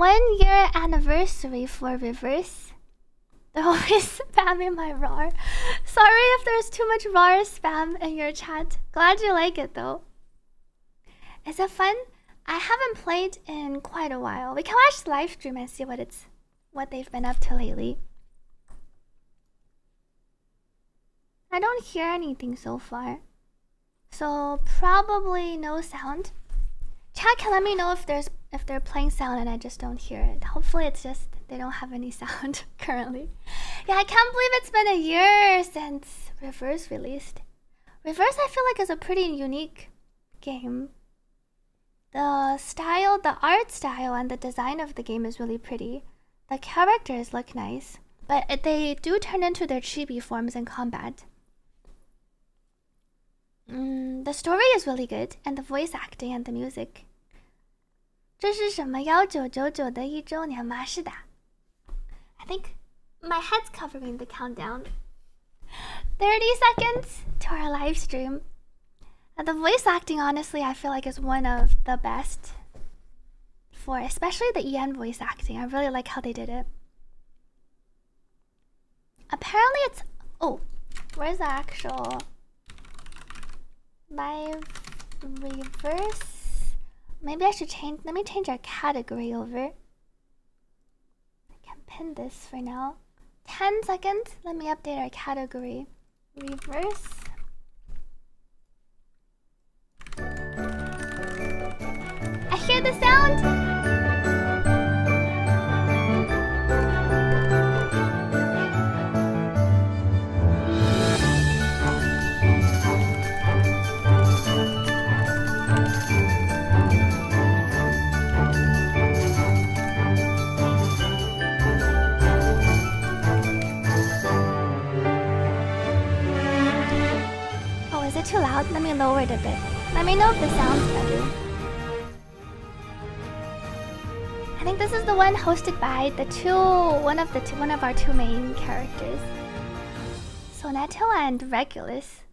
1-year anniversary for Reverese. They're always spamming my RAR. Sorry if there's too much RAR spam in your chat. Glad you like it though. Is it fun? I haven't played in quite a while. We can watch the live stream and see what they've been up to lately. I don't hear anything so far. So probably no sound. Chat can let me know if they're playing sound and I just don't hear it. Hopefully it's just they don't have any sound currently. Yeah, I can't believe it's been a year since Reverse released. Reverse I feel like is a pretty unique game. The style, the art style and the design of the game is really pretty. The characters look nice, but they do turn into their chibi forms in combat. The story is really good, and the voice acting and the music. 这是什么1999的1周年吗？是的。I think my head's covering the countdown. 30 seconds to our live stream. And the voice acting, honestly, I feel like is one of the best. Especially the EN voice acting. I really like how they did it. Apparently it's... Oh, where's the actual... Live Reverse. Maybe I should change. Let me change our category over. I can pin this for now. 10 seconds. Let me update our category. Reverse. I hear the sound. Is it too loud? Let me lower it a bit. Let me know if the sound's better. I think this is the one hosted by one of our two main characters, Soneto and Regulus.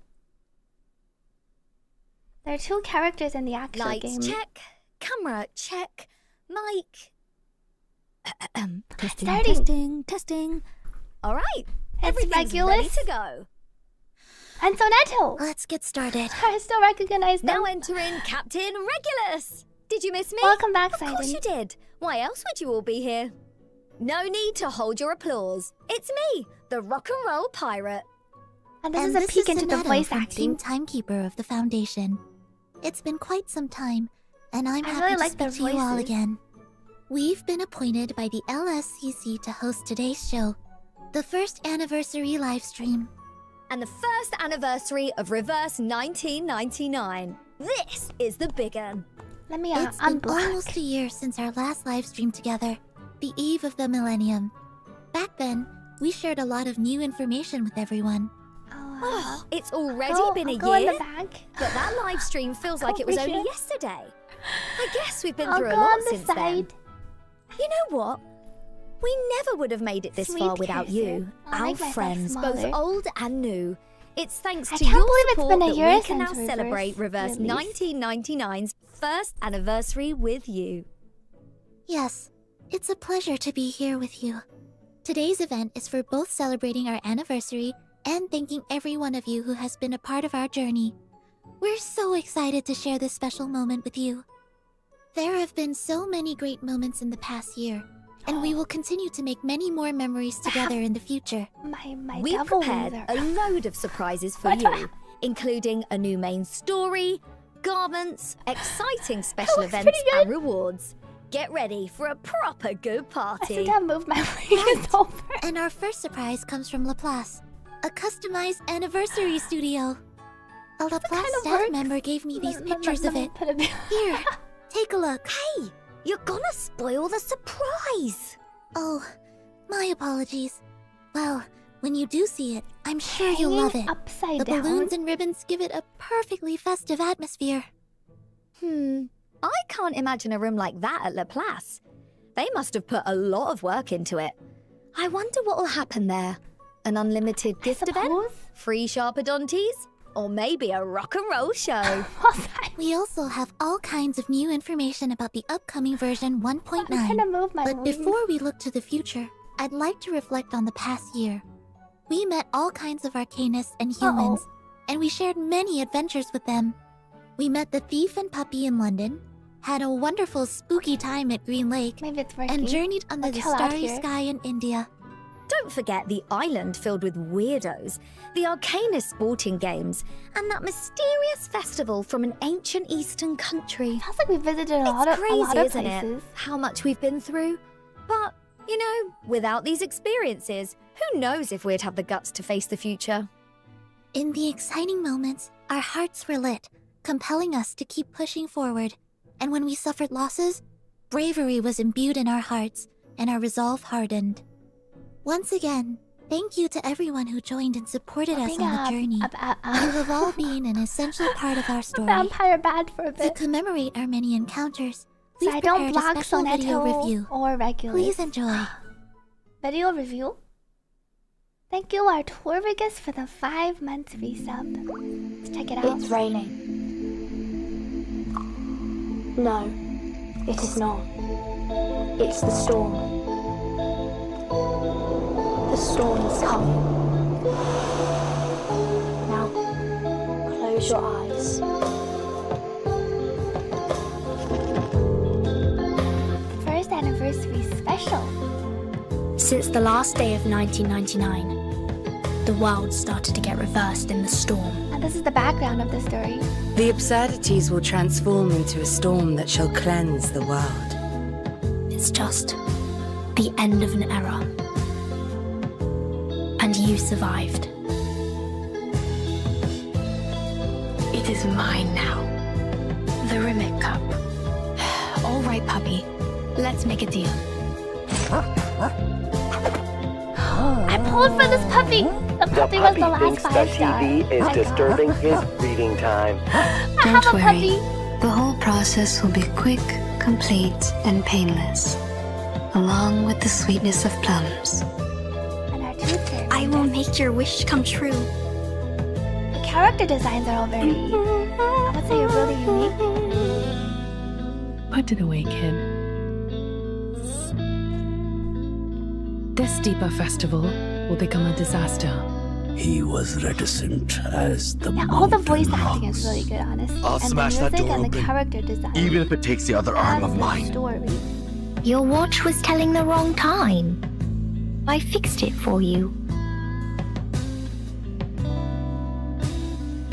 There are two characters in the actual game. Lights check, camera check, mic. Testing. All right, everything's ready to go. And Soneto! Let's get started. I still recognize them. Now entering Captain Regulus! Did you miss me? Welcome back, Sidon. Of course you did. Why else would you all be here? No need to hold your applause. It's me, the rock and roll pirate. And this is a peek into the voice acting. Team Timekeeper of the Foundation. It's been quite some time, and I'm happy to speak to you all again. We've been appointed by the LSCC to host today's show, the first anniversary livestream. And the first anniversary of Reverse 1999. This is the big one. Let me It's been almost a year since our last live stream together, the eve of the millennium. Back then, we shared a lot of new information with everyone. Oh, it's already been a go in year, the back. but that live stream feels like it was only yesterday. I guess we've been through a go lot on the since then. side. You know what? We never would have made it this far without you, our friends, both old and new. It's thanks to your support that we can now celebrate Reverse 1999's first anniversary with you. Yes, it's a pleasure to be here with you. Today's event is for both celebrating our anniversary and thanking every one of you who has been a part of our journey. We're so excited to share this special moment with you. There have been so many great moments in the past year, and we will continue to make many more memories together in the future. We've prepared a load of surprises for you, including a new main story, garments, exciting special events and rewards. Get ready for a proper good party. I think I moved my face over. And our first surprise comes from Laplace, a customized anniversary studio. A Laplace staff member gave me these pictures of it. Here, take a look. Hey, you're gonna spoil the surprise. Oh, my apologies. Well, when you do see it, I'm sure you'll love it. Upside the down. balloons and ribbons give it a perfectly festive atmosphere. I can't imagine a room like that at Laplace. They must have put a lot of work into it. I wonder what will happen there. An unlimited gift event? Free Sharpodontes? Or maybe a rock and roll show. We also have all kinds of new information about the upcoming version 1.9. But before we look to the future, I'd like to reflect on the past year. We met all kinds of arcanists and humans, and we shared many adventures with them. We met the thief and puppy in London, had a wonderful spooky time at Green Lake, and journeyed under the starry sky in India. Don't forget the island filled with weirdos, the Arcanist sporting games, and that mysterious festival from an ancient eastern country. Sounds like we visited a lot of places. Isn't it? How much we've been through. But, you know, without these experiences, who knows if we'd have the guts to face the future? In the exciting moments, our hearts were lit, compelling us to keep pushing forward. And when we suffered losses, bravery was imbued in our hearts, and our resolve hardened. Once again, thank you to everyone who joined and supported us on the journey. You have all been an essential part of our story. Vampire bad for a bit. To commemorate our many encounters, so we've prepared a special video review. Or regular. Please enjoy. Video review? Thank you, Artorigus, for the 5 months resub. Let's check it out. It's raining. No, it is not. It's the storm. The storm is coming. Now, close your eyes. First anniversary special. Since the last day of 1999, the world started to get reversed in the storm. And this is the background of the story. The absurdities will transform into a storm that shall cleanse the world. It's just the end of an era. And you survived. It is mine now. The Rimmick Cup. All right, puppy. Let's make a deal. I pulled for this puppy. The puppy was the last 5 star. TV is disturbing his reading time. I have a puppy. The whole process will be quick, complete, and painless, along with the sweetness of plums. And our tutor. I will make your wish come true. The character designs are all very, I would say, really unique. Put it away, kid. This Deepa festival will become a disaster. He was reticent as the all the voice acting is really good, honestly. I'll smash that door and open, the character design. even if it takes the other arm of mine. Story. Your watch was telling the wrong time. I fixed it for you.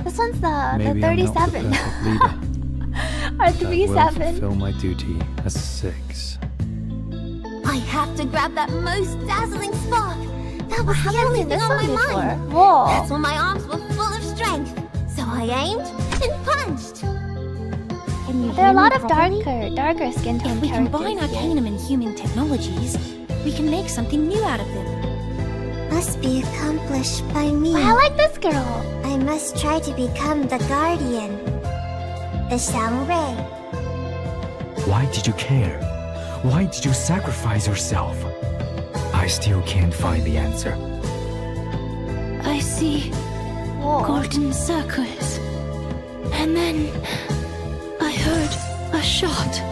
This one's the Maybe 37. I'm not the perfect leader. Or I 37. will fulfill my duty as 6. I have to grab that most dazzling spark. That was I the haven't only seen thing this on one my before. mind. Whoa. That's when my arms were full of strength. So I aimed and punched. There are a lot of darker skin tone If we characters combine here. Arcanum and human technologies, we can make something new out of them. Must be accomplished by me. I like this girl. I must try to become the guardian. The Samurai. Why did you care? Why did you sacrifice yourself? I still can't find the answer. I see golden circles. And then I heard a shot.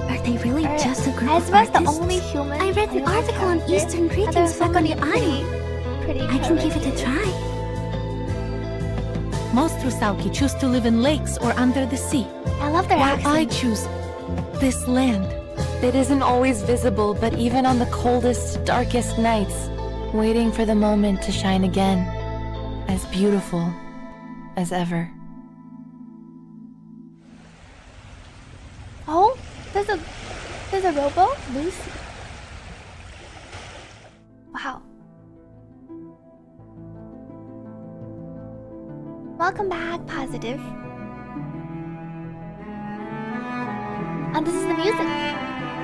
Are they really just a group of Ezra's the artists? only human. I read an article on Eastern greetings back on the island. Pretty I can give it a try. Most Rusauki choose to live in lakes or under the sea. I love their While accent. I choose this land. It isn't always visible, but even on the coldest, darkest nights, waiting for the moment to shine again, as beautiful as ever. Oh, there's a robo? Lucy. Wow. Welcome back, Positive. And this is the music.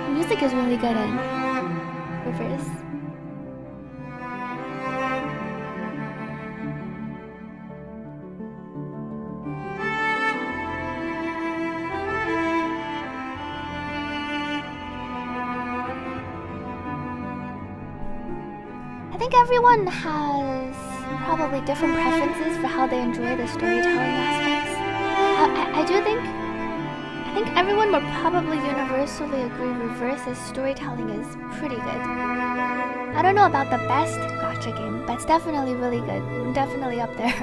The music is really good in Reverse. I think everyone has probably different preferences for how they enjoy the storytelling aspects. I think everyone would probably universally agree Reverse's storytelling is pretty good. I don't know about the best gacha game, but it's definitely really good. Definitely up there.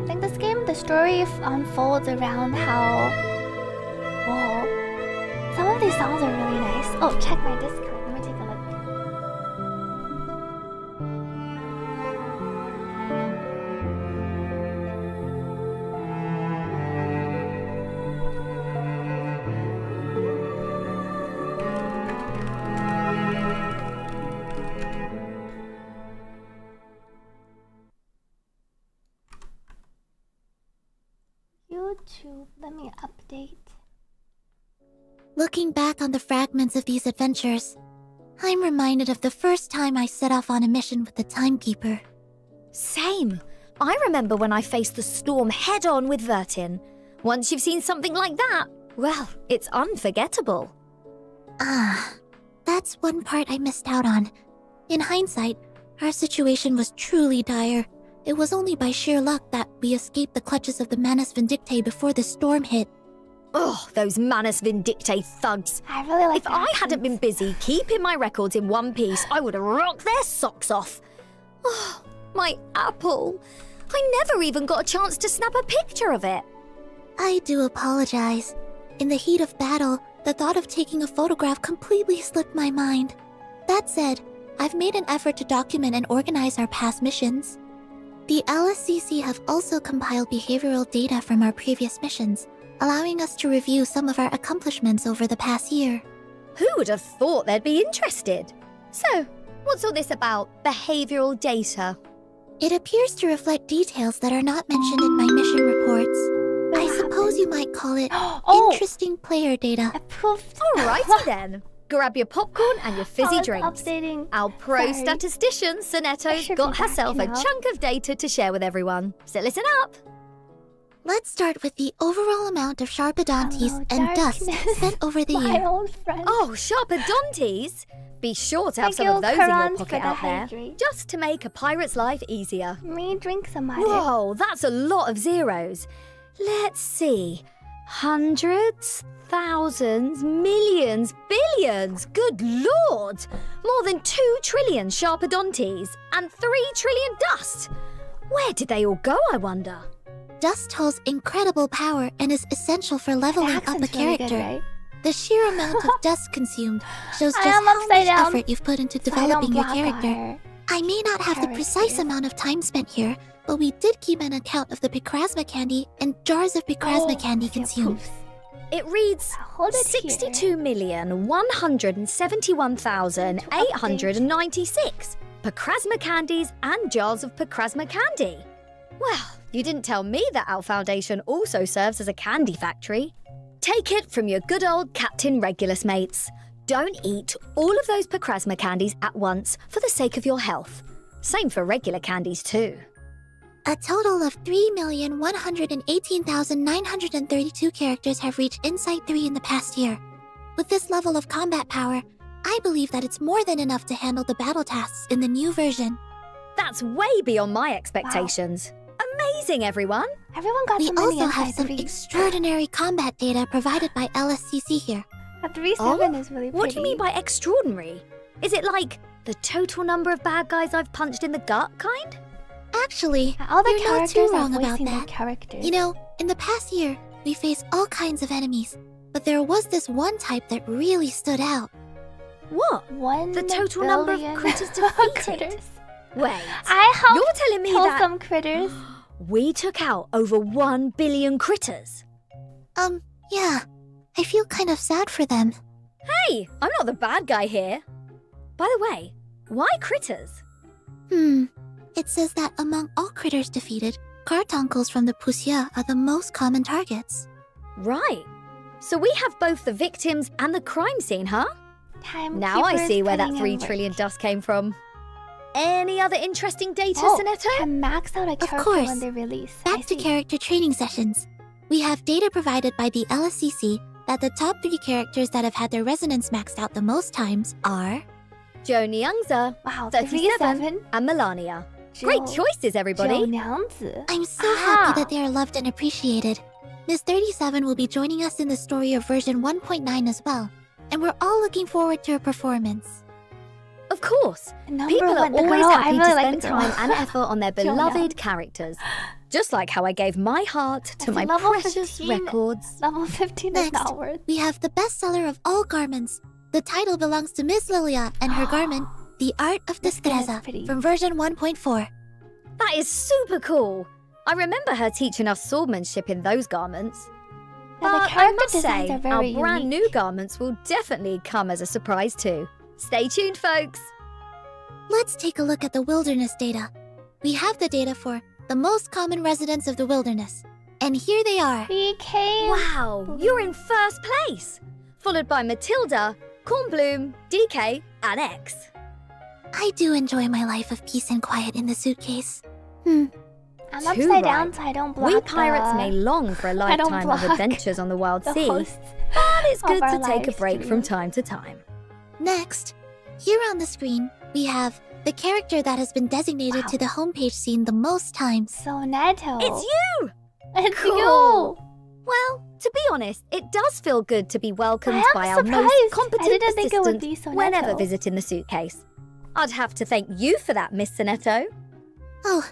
I think this game, the story unfolds around how... Whoa. Some of these songs are really nice. Oh, check my Discord. Let me take a look. YouTube, let me update. Looking back on the fragments of these adventures, I'm reminded of the first time I set off on a mission with the Timekeeper. Same. I remember when I faced the storm head-on with Vertin. Once you've seen something like that, well, it's unforgettable. Ah, that's one part I missed out on. In hindsight, our situation was truly dire. It was only by sheer luck that we escaped the clutches of the Manus Vindictae before the storm hit. Oh, those Manus Vindictae thugs. I really like If I hadn't been busy keeping my records in one piece, I would have rocked their socks off. Oh, my apple. I never even got a chance to snap a picture of it. I do apologize. In the heat of battle, the thought of taking a photograph completely slipped my mind. That said, I've made an effort to document and organize our past missions. The LSCC have also compiled behavioral data from our previous missions, allowing us to review some of our accomplishments over the past year. Who would have thought they'd be interested? So, what's all this about behavioral data? It appears to reflect details that are not mentioned in my mission reports. I suppose you might call it interesting player data. Alrighty then. Grab your popcorn and your fizzy drinks. Updating. Our pro-statistician, Sonetto's got herself a chunk of data to share with everyone. So listen up. Let's start with the overall amount of Sharpodontes and dust spent over the year. Oh, Sharpodontes? Be sure to have some of those in your pocket out there, just to make a pirate's life easier. Me drink some. Whoa, that's a lot of zeros. Let's see. Hundreds, thousands, millions, billions. Good lord! More than 2 trillion Sharpodontes and 3 trillion dust. Where did they all go, I wonder? Dust holds incredible power and is essential for leveling up a character. Good, right? The sheer amount of dust consumed shows just how much effort you've put into developing your character. I may not have the precise amount of time spent here, but we did keep an account of the Picrasma candy and jars of Picrasma candy consumed. It reads 62,171,896 Picrasma candies and jars of Picrasma candy. Well, you didn't tell me that our foundation also serves as a candy factory. Take it from your good old Captain Regulus mates. Don't eat all of those Picrasma candies at once for the sake of your health. Same for regular candies too. A total of 3,118,932 characters have reached Insight 3 in the past year. With this level of combat power, I believe that it's more than enough to handle the battle tasks in the new version. That's way beyond my expectations. Wow. Amazing, everyone! Everyone got we so many also have some extraordinary combat data provided by LSCC here. A 3-7 is really pretty. What do you mean by extraordinary? Is it like the total number of bad guys I've punched in the gut kind? Actually, you're not too wrong about that. You know, in the past year, we faced all kinds of enemies, but there was this one type that really stood out. What? The total number of critters defeated? Wait, I helped you're telling me kill that some critters. We took out over 1 billion critters? Yeah. I feel kind of sad for them. Hey, I'm not the bad guy here. By the way, why critters? It says that among all critters defeated, cartuncles from the Pusia are the most common targets. Right. So we have both the victims and the crime scene, huh? Now I see where that 3 trillion dust came from. Any other interesting data, Sonetto? Can max out a character course. when they release. Back to character training sessions. We have data provided by the LSCC that the top 3 characters that have had their resonance maxed out the most times are Zhou Niangzi, Wow, 37, and Melania. Great choices, everybody. I'm so happy that they are loved and appreciated. Miss 37 will be joining us in the story of version 1.9 as well, and we're all looking forward to her performance. Of course, Number people are one, the always girl. happy I to really like spend the girl. time and effort on their Zhou beloved characters. Just like how I gave my heart to my level precious 15. records. Level 15 is not worth. We have the bestseller of all garments. The title belongs to Miss Lilia and her garment, The Art of Destreza, from version 1.4. That is super cool. I remember her teaching us swordmanship in those garments. Yeah, the But I character must designs say, are very our brand unique. new garments will definitely come as a surprise too. Stay tuned, folks. Let's take a look at the wilderness data. We have the data for the most common residents of the wilderness. And here they are. BK. Wow, you're in first place. Followed by Matilda, Cornbloom, DK, and X. I do enjoy my life of peace and quiet in the suitcase. I'm Too upside down, right. so I don't block We pirates the... may long for a I don't lifetime of block adventures on the wild the sea, hosts but it's of good our to take a live break from stream. time to time. Next, here on the screen, we have the character that has been designated to the homepage scene the most times. Sonetto. It's you! It's Cool. you! Well, to be honest, it does feel good to be welcomed I am by our most surprised. competent I didn't think it would assistant be Sonetto. whenever visiting the suitcase. I'd have to thank you for that, Miss Sonetto. Oh,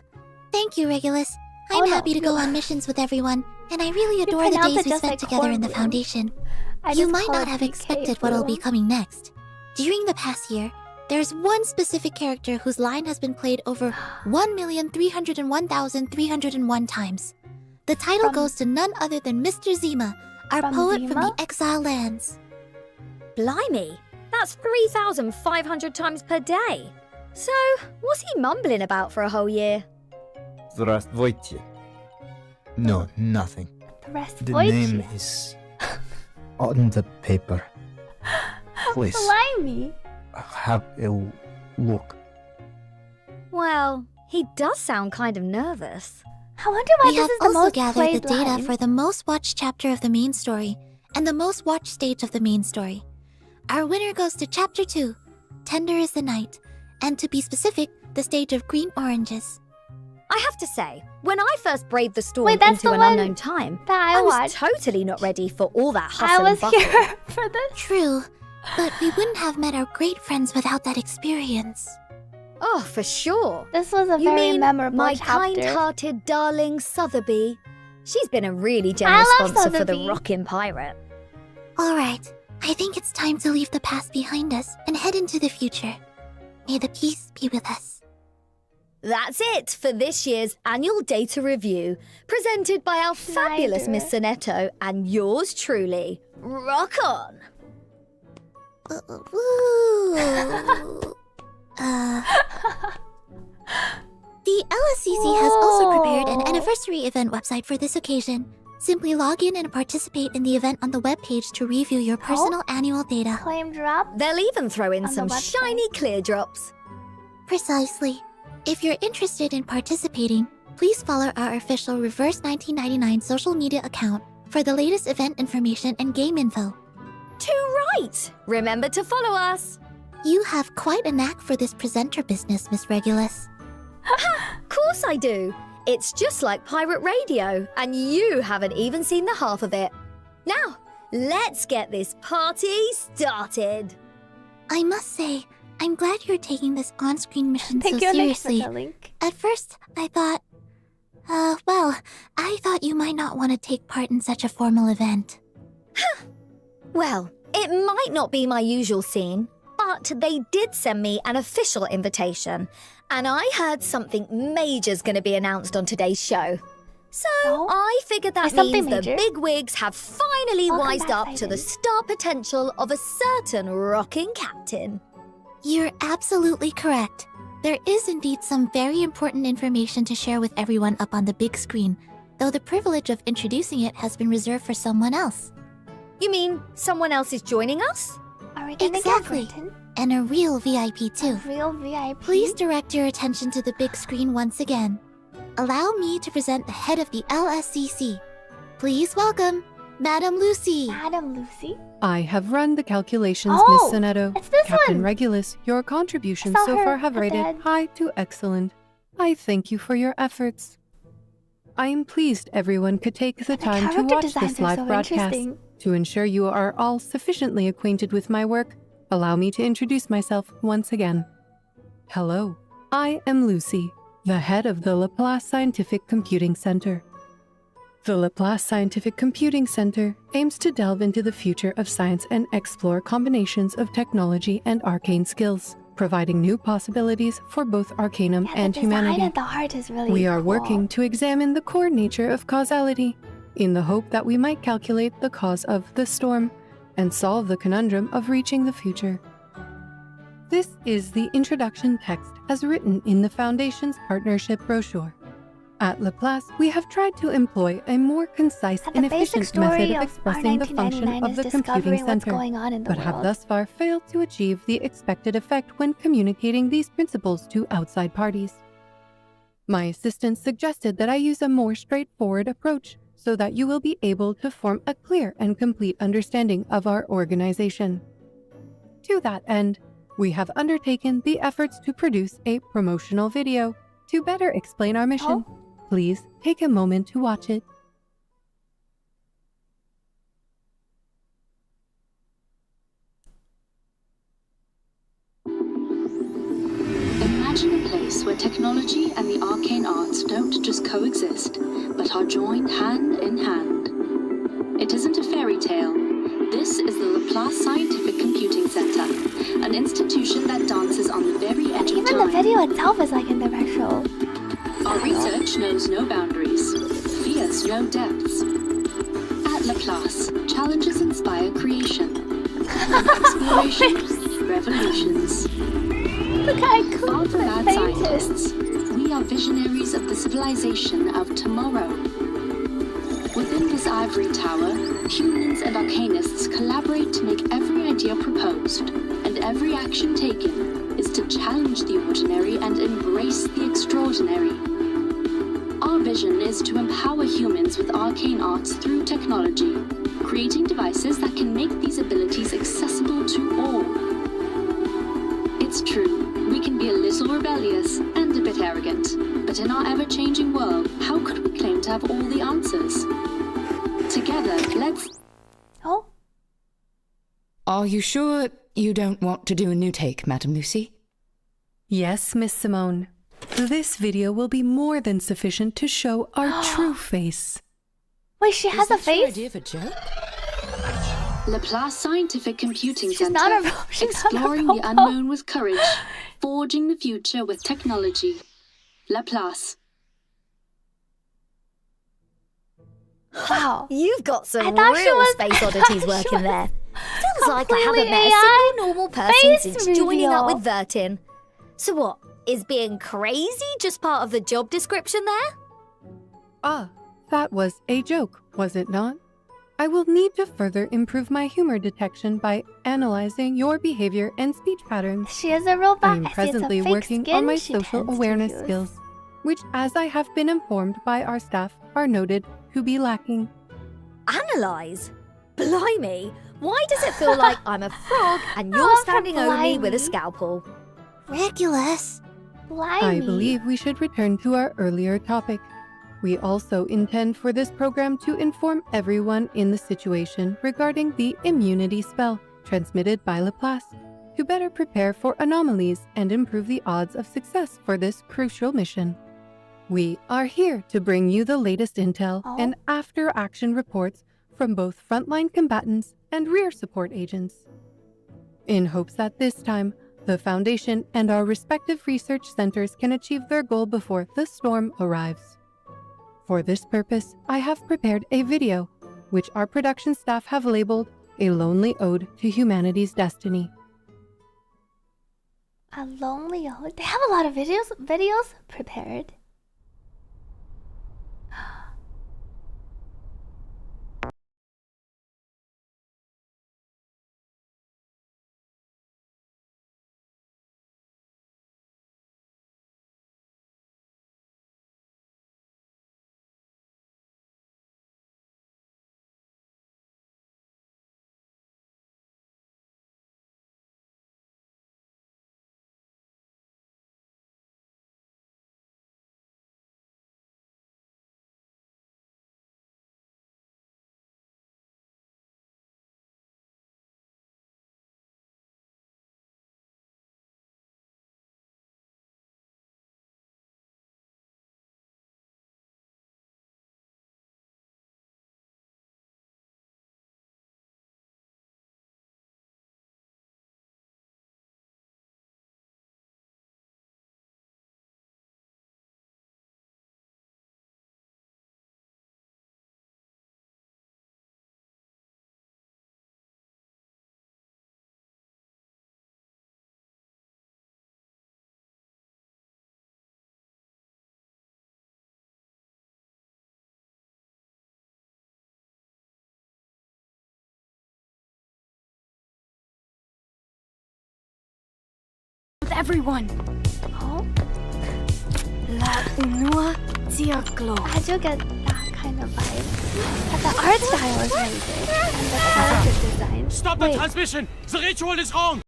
thank you, Regulus. I'm Oh, no, happy to go on missions with everyone, and I really adore the pronounce days it we just spent like together in the Cornbloom. Foundation. I You just might call not it have BK expected what will be Bloom. coming next. During the past year, there's one specific character whose line has been played over 1,301,301 times. The title From- goes to none other than Mr. Zima, our From poet from the Zima? Exile Lands. Blimey, that's 3,500 times per day. So, what's he mumbling about for a whole year? Здравствуйте. No, nothing. The rest The voice. name is on the paper. Please, Blimey. have a look. Well, he does sound kind of nervous. I wonder why We this have is the also most gathered the played data line. for the most watched chapter of the main story and the most watched stage of the main story. Our winner goes to Chapter 2, Tender is the Night, and to be specific, the stage of Green Oranges. I have to say, when I first braved the storm Wait, that's into the an one unknown time, that I was watched. totally not ready for all that I hustle was and bustle. here for this. True, but we wouldn't have met our great friends without that experience. Oh, for sure. This was a You very mean memorable my chapter. kind-hearted darling Sotheby? She's been a really generous love sponsor for the Sotheby. Rockin' Pirate. Alright, I think it's time to leave the past behind us and head into the future. May the peace be with us. That's it for this year's annual data review, presented by our fabulous Schneider. Miss Sonetto and yours truly. Rock on! The LSCC has also prepared an anniversary event website for this occasion. Simply log in and participate in the event on the webpage to review your personal annual data. Claim drop. They'll even throw in On the some website. shiny clear drops. Precisely. If you're interested in participating, please follow our official Reverse 1999 social media account for the latest event information and game info. Too right! Remember to follow us. You have quite a knack for this presenter business, Miss Regulus. Course I do. It's just like pirate radio, and you haven't even seen the half of it. Now, let's get this party started. I must say, I'm glad you're taking this on-screen mission so Thank you, Nick, for seriously. the link. At first, I thought... I thought you might not want to take part in such a formal event. Well, it might not be my usual scene, but they did send me an official invitation, and I heard something major's going to be announced on today's show. So Oh? I figured that Is something means the major? bigwigs have finally Welcome wised back, up to the Biden. star potential of a certain rocking captain. You're absolutely correct. There is indeed some very important information to share with everyone up on the big screen, though the privilege of introducing it has been reserved for someone else. You mean someone else is joining us? Are we gonna Exactly. get, Brenton? And a real VIP too. A real VIP? Please direct your attention to the big screen once again. Allow me to present the head of the LSCC. Please welcome, Madam Lucy. Madam Lucy? I have run the calculations, Oh, Miss Sonetto. it's this Captain one. Regulus, your contributions I saw so her far have at rated the- high to excellent. I thank you for your efforts. I am pleased everyone could take the time to character watch designs this are live so broadcast. interesting. To ensure you are all sufficiently acquainted with my work, allow me to introduce myself once again. Hello, I am Lucy, the head of the Laplace Scientific Computing Center. The Laplace Scientific Computing Center aims to delve into the future of science and explore combinations of technology and arcane skills, providing new possibilities for both Arcanum and humanity. The design at the heart is really We are cool. working to examine the core nature of causality, in the hope that we might calculate the cause of the storm and solve the conundrum of reaching the future. This is the introduction text as written in the Foundation's partnership brochure. At Laplace, we have tried to employ a more concise and efficient method of expressing the function of the computing center, but have thus far failed to achieve the expected effect when communicating these principles to outside parties. My assistant suggested that I use a more straightforward approach so that you will be able to form a clear and complete understanding of our organization. To that end, we have undertaken the efforts to produce a promotional video to better explain our mission. Please take a moment to watch it. Imagine a place where technology and the arcane arts don't just coexist, but are joined hand in hand. It isn't a fairy tale. This is the Laplace Scientific Computing Center, an institution that dances on the very edge of time. Even the video itself is like interracial. Our research knows no boundaries, fears no depths. At Laplace, challenges inspire creation, and exploration, revolutions. Far from mad scientists, we are visionaries of the civilization of tomorrow. Within this ivory tower, humans and arcanists collaborate to make every idea proposed, and every action taken is to challenge the ordinary and embrace the extraordinary. Our vision is to empower humans with arcane arts through technology, creating devices that can make these abilities accessible to all. It's true, we can be a little rebellious and a bit arrogant, but in our ever-changing world, how could we claim to have all the answers? Together, let's... Oh? Are you sure you don't want to do a new take, Madam Lucy? Yes, Miss Simone. This video will be more than sufficient to show our true face. Wait, she has a face? Idea of a joke? Laplace Scientific Computing She's Center, not a exploring the unknown with courage, forging the future with technology. Laplace. Wow. You've got some I thought she real was- space I oddities thought she working was there. Feels like I haven't completely met a AI single normal person face since joining up reveal. with Vertin. So what, is being crazy just part of the job description there? Ah, that was a joke, was it not? I will need to further improve my humor detection by analyzing your behavior and speech patterns. She is a robot. I am presently working on my social awareness skills, which, as I have been informed by our staff, are noted to be lacking. Analyze? Blimey, why does it feel like I'm a frog and you're standing over me with a scalpel? Regulus. I believe we should return to our earlier topic. We also intend for this program to inform everyone in the situation regarding the immunity spell transmitted by Laplace, to better prepare for anomalies and improve the odds of success for this crucial mission. We are here to bring you the latest intel and after-action reports from both frontline combatants and rear support agents, in hopes that this time, the Foundation and our respective research centers can achieve their goal before the storm arrives. For this purpose, I have prepared a video, which our production staff have labeled A Lonely Ode to Humanity's Destiny. A lonely ode? They have a lot of videos prepared. everyone. Oh? La unua diaglo. I do get that kind of vibe. But the art style is really good. And the character design. Stop the transmission! The ritual is wrong!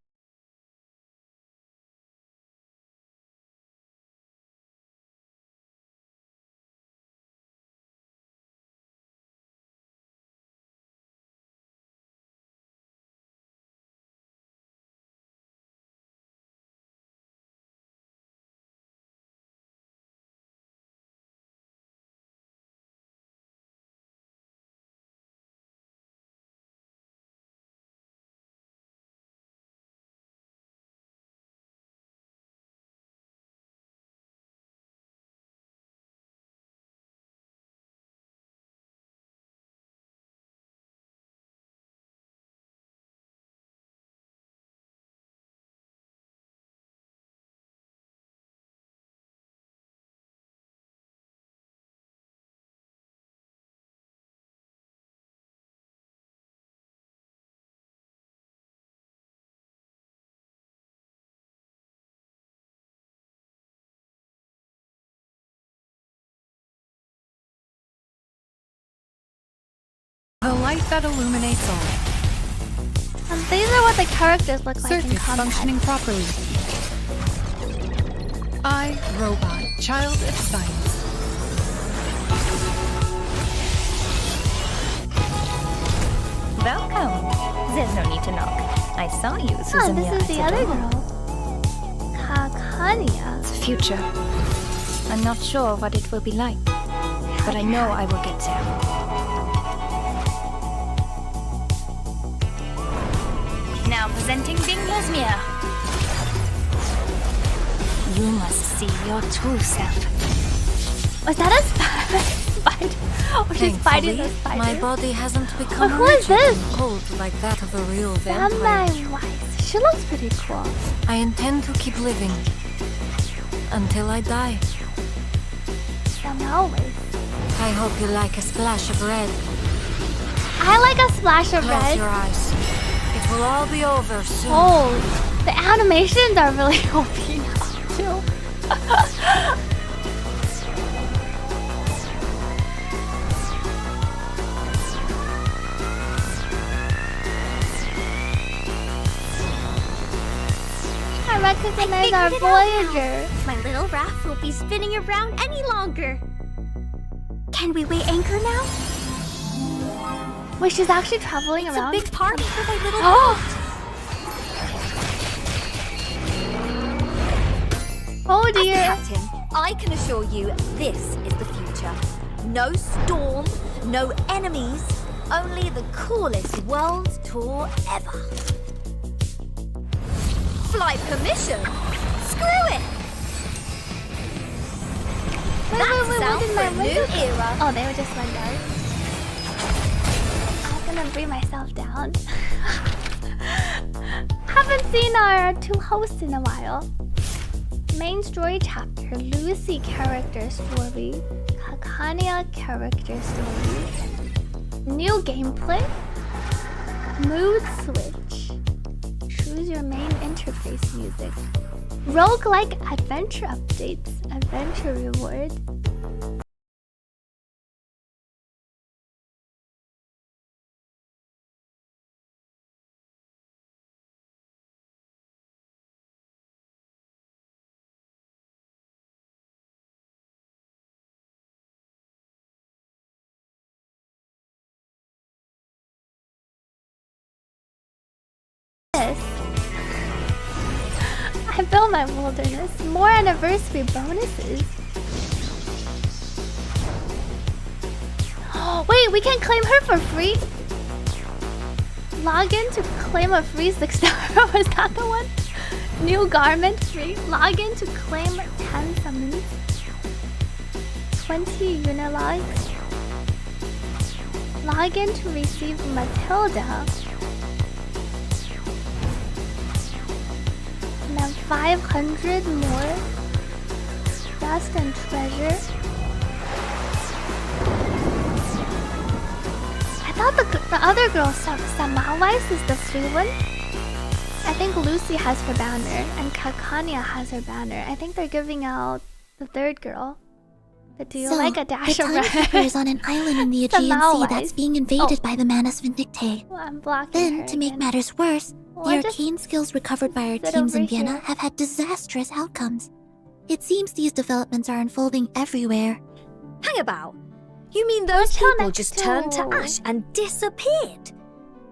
The light that illuminates all. And these are what the characters look like in Circuits combat. functioning properly. I, robot, child of science. Welcome. There's no need to knock. I saw you, Ah, Susan. this is the other girl. Kakania. The future. I'm not sure what it will be like, but I know I will get there. Now presenting Dinglesmere. You must see your true self. Was that a spider? Oh, she's fighting the spider. My body hasn't become who is rigid this? and cold like that of a real vampire. Semmelweis. She looks pretty cool. I intend to keep living until I die. Semmelweis. I hope you like a splash of red. I like a splash of Close red. your eyes. It will all be over soon. Oh, the animations are really OP now too. I recognize our Voyager. My little raft won't be spinning around any longer. Can we weigh anchor now? Wait, she's actually traveling It's around? a big party for my little Oh! raft. Oh dear. As the captain, I can assure you this is the future. No storm, no enemies, only the coolest world tour ever. Flight permission? Screw it! Wait, Sounds what for a new era. Oh, they were just went down. I'm gonna bring myself down. Haven't seen our two hosts in a while. Main story chapter, Lucy character story, Kakania character story, new gameplay, mood switch, choose your main interface music, roguelike adventure updates, adventure reward. I built my wilderness. More anniversary bonuses. Wait, we can claim her for free? Log in to claim a free 6-star. Was that the one? New garment free. Log in to claim 10 summons. 20 unilogs. Log in to receive Matilda. And then 500 more dust and treasure. I thought the other girl, Semmelweis, is the free one. I think Lucy has her banner and Kakania has her banner. I think they're giving out the third girl. The Do You Like a Dash of Red? The timekeeper is on an island in the Aegean Sea that's being invaded by the Manus Vindictae. Well, I'm blocking Then, to make matters worse, the arcane skills recovered by our teams in Vienna have had disastrous outcomes. It seems these developments are unfolding everywhere. Hang about. You mean those people just turned to ash and disappeared?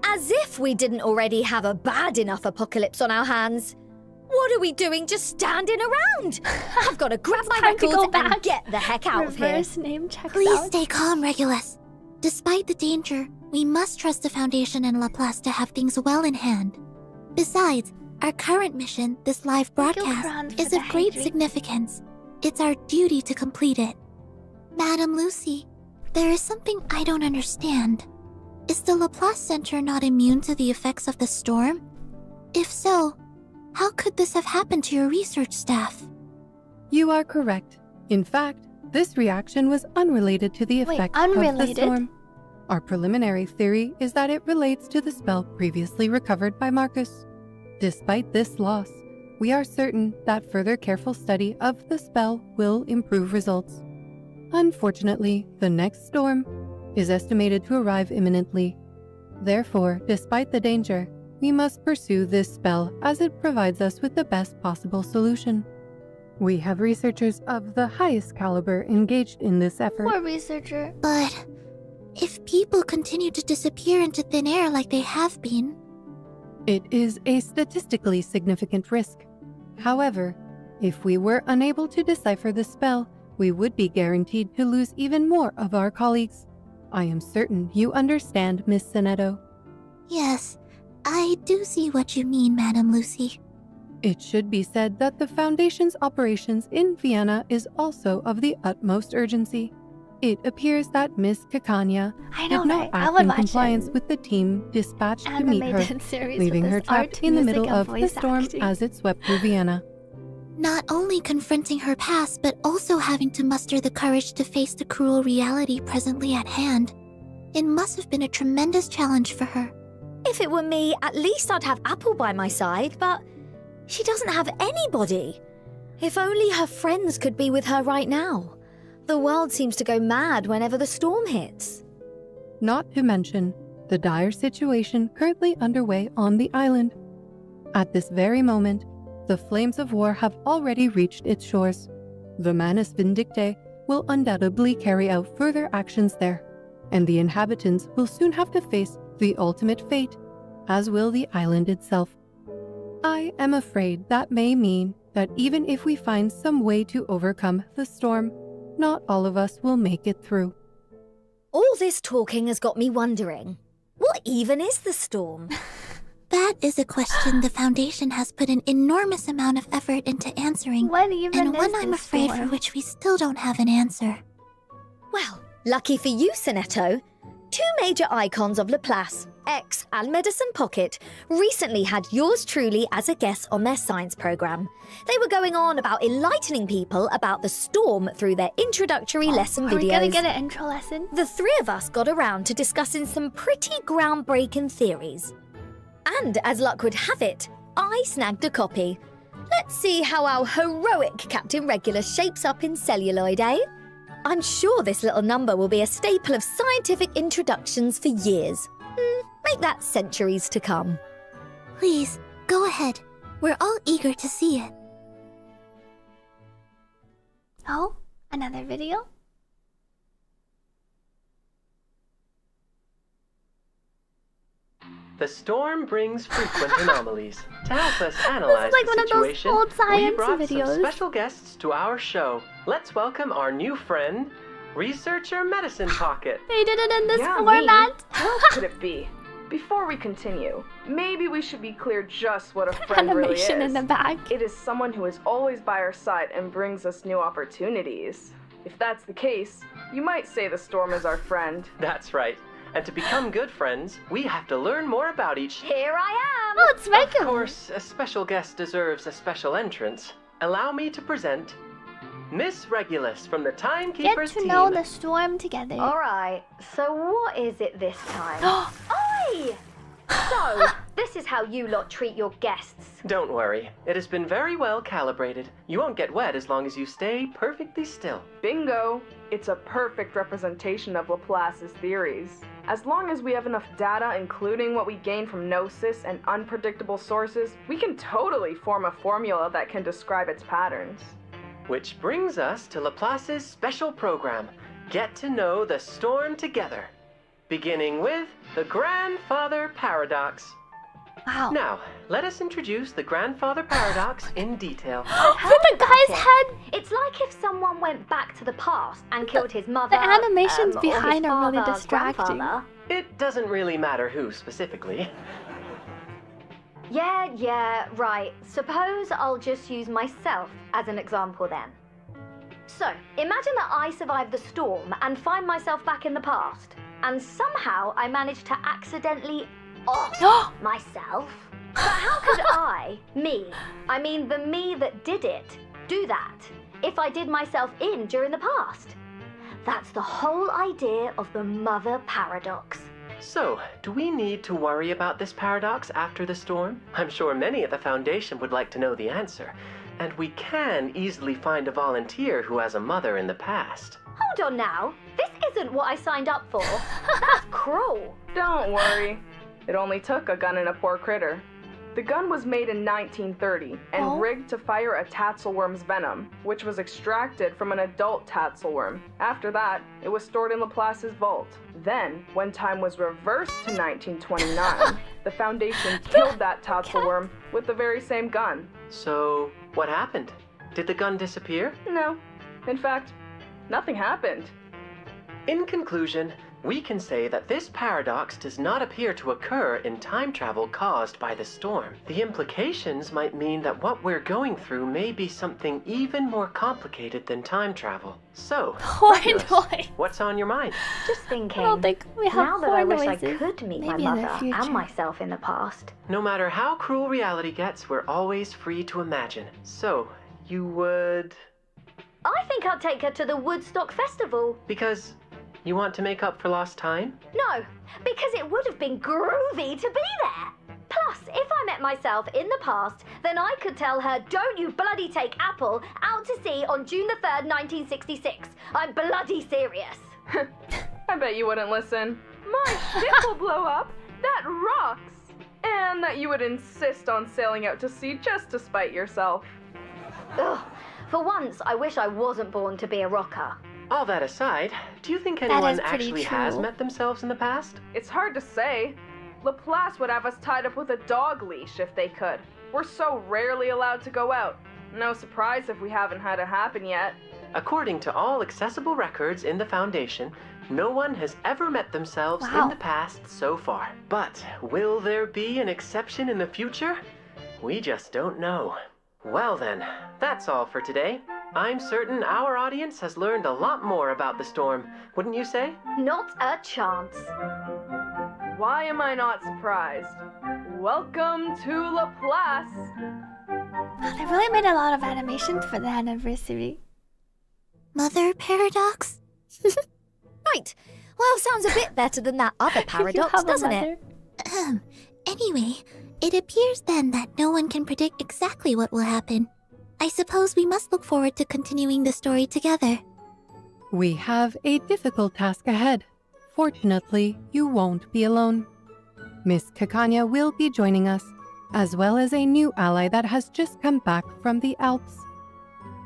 As if we didn't already have a bad enough apocalypse on our hands. What are we doing just standing around? I've got to grab my records and get the heck out of here. Please stay calm, Regulus. Despite the danger, we must trust the Foundation and Laplace to have things well in hand. Besides, our current mission, this live broadcast, is of great significance. It's our duty to complete it. Madam Lucy, there is something I don't understand. Is the Laplace Center not immune to the effects of the storm? If so, how could this have happened to your research staff? You are correct. In fact, this reaction was unrelated to the effect of the storm. Our preliminary theory is that it relates to the spell previously recovered by Marcus. Despite this loss, we are certain that further careful study of the spell will improve results. Unfortunately, the next storm is estimated to arrive imminently. Therefore, despite the danger, we must pursue this spell as it provides us with the best possible solution. We have researchers of the highest caliber engaged in this effort. Poor researcher. But if people continue to disappear into thin air like they have been... It is a statistically significant risk. However, if we were unable to decipher the spell, we would be guaranteed to lose even more of our colleagues. I am certain you understand, Miss Sonetto. Yes, I do see what you mean, Madam Lucy. It should be said that the Foundation's operations in Vienna is also of the utmost urgency. It appears that Miss Kakania did not act in compliance with the team dispatched to meet her, leaving her trapped in the middle of the storm as it swept through Vienna. Not only confronting her past, but also having to muster the courage to face the cruel reality presently at hand. It must have been a tremendous challenge for her. If it were me, at least I'd have Apple by my side, but she doesn't have anybody. If only her friends could be with her right now. The world seems to go mad whenever the storm hits. Not to mention the dire situation currently underway on the island. At this very moment, the flames of war have already reached its shores. The Manus Vindictae will undoubtedly carry out further actions there, and the inhabitants will soon have to face the ultimate fate, as will the island itself. I am afraid that may mean that even if we find some way to overcome the storm, not all of us will make it through. All this talking has got me wondering, what even is the storm? That is a question the Foundation has put an enormous amount of effort into answering, and one I'm afraid for which we still don't have an answer. Well, lucky for you, Sonetto. Two major icons of Laplace, X and Medicine Pocket, recently had yours truly as a guest on their science program. They were going on about enlightening people about the storm through their introductory lesson videos. Are we gonna get an intro lesson? The three of us got around to discussing some pretty groundbreaking theories. And as luck would have it, I snagged a copy. Let's see how our heroic Captain Regulus shapes up in celluloid, eh? I'm sure this little number will be a staple of scientific introductions for years. Make that centuries to come. Please, go ahead. We're all eager to see it. Oh, another video? The storm brings frequent anomalies. To help us analyze the situation, we brought some special guests to our show. Let's welcome our new friend, Researcher Medicine Pocket. They did it in this format. Me. What could it be? Before we continue, maybe we should be clear just what a friend really is. Animation in the back. It is someone who is always by our side and brings us new opportunities. If that's the case, you might say the storm is our friend. That's right. And to become good friends, we have to learn more about each... Here I am! Oh, it's regular! Of course, a special guest deserves a special entrance. Allow me to present Miss Regulus from the Timekeepers team. Get to know the storm together. Alright, so what is it this time? Oi! So, This is how you lot treat your guests. Don't worry. It has been very well calibrated. You won't get wet as long as you stay perfectly still. Bingo! It's a perfect representation of Laplace's theories. As long as we have enough data, including what we gain from gnosis and unpredictable sources, we can totally form a formula that can describe its patterns. Which brings us to Laplace's special program, Get to Know the Storm Together. Beginning with the Grandfather Paradox. Wow. Now, let us introduce the Grandfather Paradox in detail. With the guy's head! It's like if someone went back to the past and killed his mother. The animations or behind his are really father, distracting. grandfather. It doesn't really matter who specifically. Yeah, right. Suppose I'll just use myself as an example then. So, imagine that I survive the storm and find myself back in the past. And somehow I manage to accidentally off myself. But how could I mean the me that did it, do that if I did myself in during the past? That's the whole idea of the mother paradox. So, do we need to worry about this paradox after the storm? I'm sure many at the Foundation would like to know the answer. And we can easily find a volunteer who has a mother in the past. Hold on now. This isn't what I signed up for. That's cruel. Don't worry. It only took a gun and a poor critter. The gun was made in 1930 and rigged to fire a tatzelworm's venom, which was extracted from an adult tatzelworm. After that, it was stored in Laplace's vault. Then, when time was reversed to 1929, the Foundation killed that tatzelworm with the very same gun. So, what happened? Did the gun disappear? No. In fact, nothing happened. In conclusion, we can say that this paradox does not appear to occur in time travel caused by the storm. The implications might mean that what we're going through may be something even more complicated than time travel. So, what's on your mind? Just thinking. I don't think we have now that I wish I noises. could meet my Maybe in the mother future. and myself in the past. No matter how cruel reality gets, we're always free to imagine. So, you would... I think I'd take her to the Woodstock Festival. Because you want to make up for lost time? No, because it would have been groovy to be there. Plus, if I met myself in the past, then I could tell her, don't you bloody take Apple out to sea on June the 3rd, 1966. I'm bloody serious. I bet you wouldn't listen. My ship will blow up. That rocks. And that you would insist on sailing out to sea just to spite yourself. Ugh. For once, I wish I wasn't born to be a rocker. All that aside, do you think anyone actually has met themselves in the past? It's hard to say. Laplace would have us tied up with a dog leash if they could. We're so rarely allowed to go out. No surprise if we haven't had it happen yet. According to all accessible records in the Foundation, no one has ever met themselves in the past so far. But will there be an exception in the future? We just don't know. Well then, that's all for today. I'm certain our audience has learned a lot more about the storm, wouldn't you say? Not a chance. Why am I not surprised? Welcome to Laplace! They really made a lot of animations for the anniversary. Mother paradox? Right. Well, sounds a bit better than that other paradox, doesn't it? Anyway, it appears then that no one can predict exactly what will happen. I suppose we must look forward to continuing the story together. We have a difficult task ahead. Fortunately, you won't be alone. Miss Kakania will be joining us, as well as a new ally that has just come back from the Alps.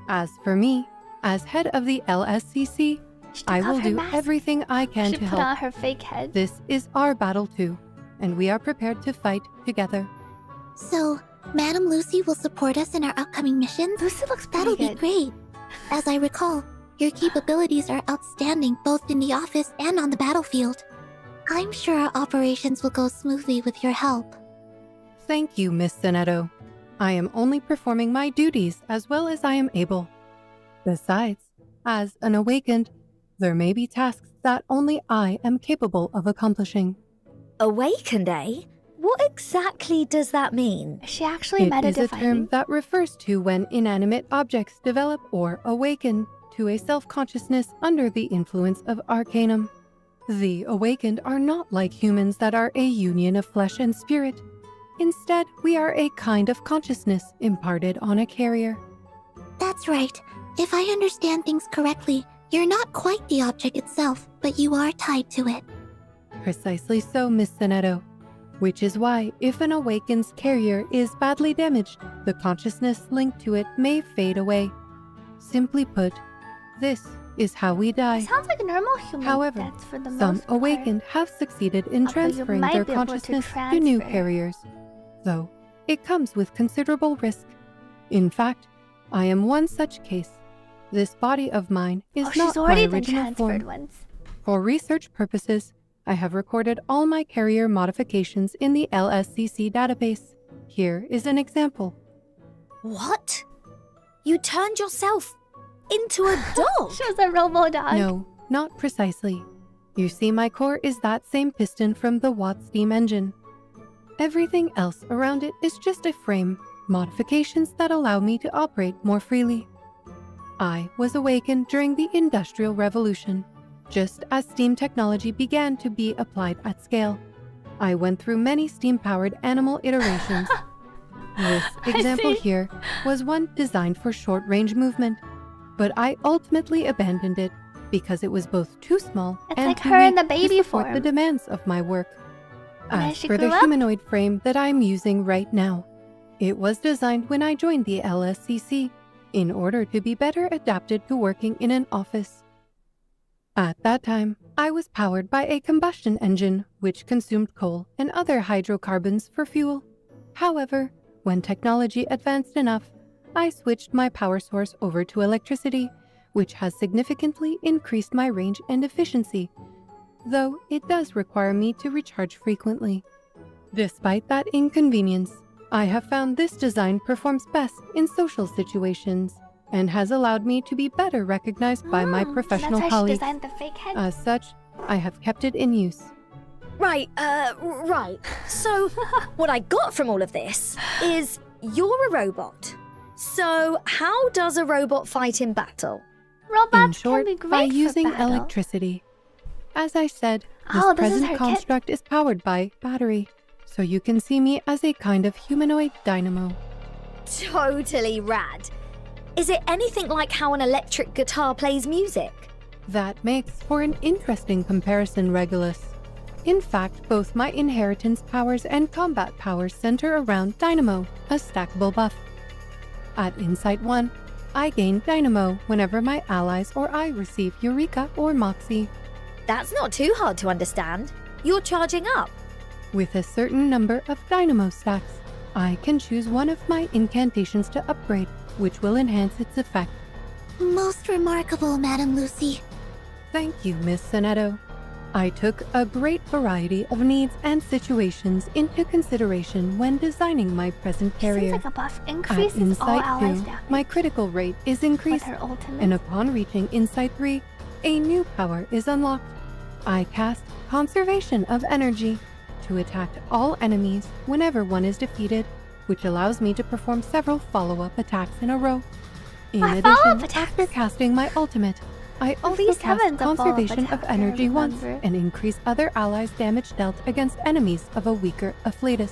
As for me, as head of the LSCC, I will do everything I can to help. She put on her fake head. This is our battle too, and we are prepared to fight together. So, Madam Lucy will support us in our upcoming missions? Lucy looks That'll be great. As I recall, your capabilities are outstanding both in the office and on the battlefield. I'm sure our operations will go smoothly with your help. Thank you, Miss Sonetto. I am only performing my duties as well as I am able. Besides, as an awakened, there may be tasks that only I am capable of accomplishing. Awakened, eh? What exactly does that mean? Is she actually It is a term that refers to when inanimate objects develop or awaken to a self-consciousness under the influence of arcanum. The awakened are not like humans that are a union of flesh and spirit. Instead, we are a kind of consciousness imparted on a carrier. That's right. If I understand things correctly, you're not quite the object itself, but you are tied to it. Precisely so, Miss Sonetto. Which is why, if an awakened's carrier is badly damaged, the consciousness linked to it may fade away. Simply put, this is how we die. It sounds like normal human However, deaths for the some most part. awakened have succeeded in Although you transferring might their be able consciousness to to new transfer. carriers, though it comes with considerable risk. In fact, I am one such case. This body of mine is she's not my already been original transferred form. once. For research purposes, I have recorded all my carrier modifications in the LSCC database. Here is an example. What? You turned yourself into a dog? She was a robo-dog. No, not precisely. You see, my core is that same piston from the Watt steam engine. Everything else around it is just a frame, modifications that allow me to operate more freely. I was awakened during the Industrial Revolution, just as steam technology began to be applied at scale. I went through many steam-powered animal iterations. This example here was one designed for short-range movement, but I ultimately abandoned it because it was both too small and like too her in weak the baby to support form. the demands of my work. And then As she for the grew up? humanoid frame that I'm using right now, it was designed when I joined the LSCC in order to be better adapted to working in an office. At that time, I was powered by a combustion engine which consumed coal and other hydrocarbons for fuel. However, when technology advanced enough, I switched my power source over to electricity, which has significantly increased my range and efficiency, though it does require me to recharge frequently. Despite that inconvenience, I have found this design performs best in social situations and has allowed me to be better recognized by my professional that's colleagues. How she designed the fake head. As such, I have kept it in use. Right. So, what I got from all of this is you're a robot. So, how does a robot fight in battle? Robots In short, can be great by for using battle. electricity. As I said, this Oh, this is present her kit. construct is powered by battery, so you can see me as a kind of humanoid dynamo. Totally rad. Is it anything like how an electric guitar plays music? That makes for an interesting comparison, Regulus. In fact, both my inheritance powers and combat powers center around Dynamo, a stackable buff. At Insight 1, I gain Dynamo whenever my allies or I receive Eureka or Moxie. That's not too hard to understand. You're charging up. With a certain number of Dynamo stacks, I can choose one of my incantations to upgrade, which will enhance its effect. Most remarkable, Madam Lucy. Thank you, Miss Sonetto. I took a great variety of needs and situations into consideration when designing my present carrier. Seems like a buff At increases all Insight allies 2, damage. my critical rate is increased, her ultimate. and upon reaching Insight 3, a new power is unlocked. I cast Conservation of Energy to attack all enemies whenever one is defeated, which allows me to perform several follow-up attacks in a row. In addition, after casting my ultimate, I also least cast heaven's a follow-up Conservation of attack, I Energy once remember. and increase other allies' damage dealt against enemies of a weaker afflatus.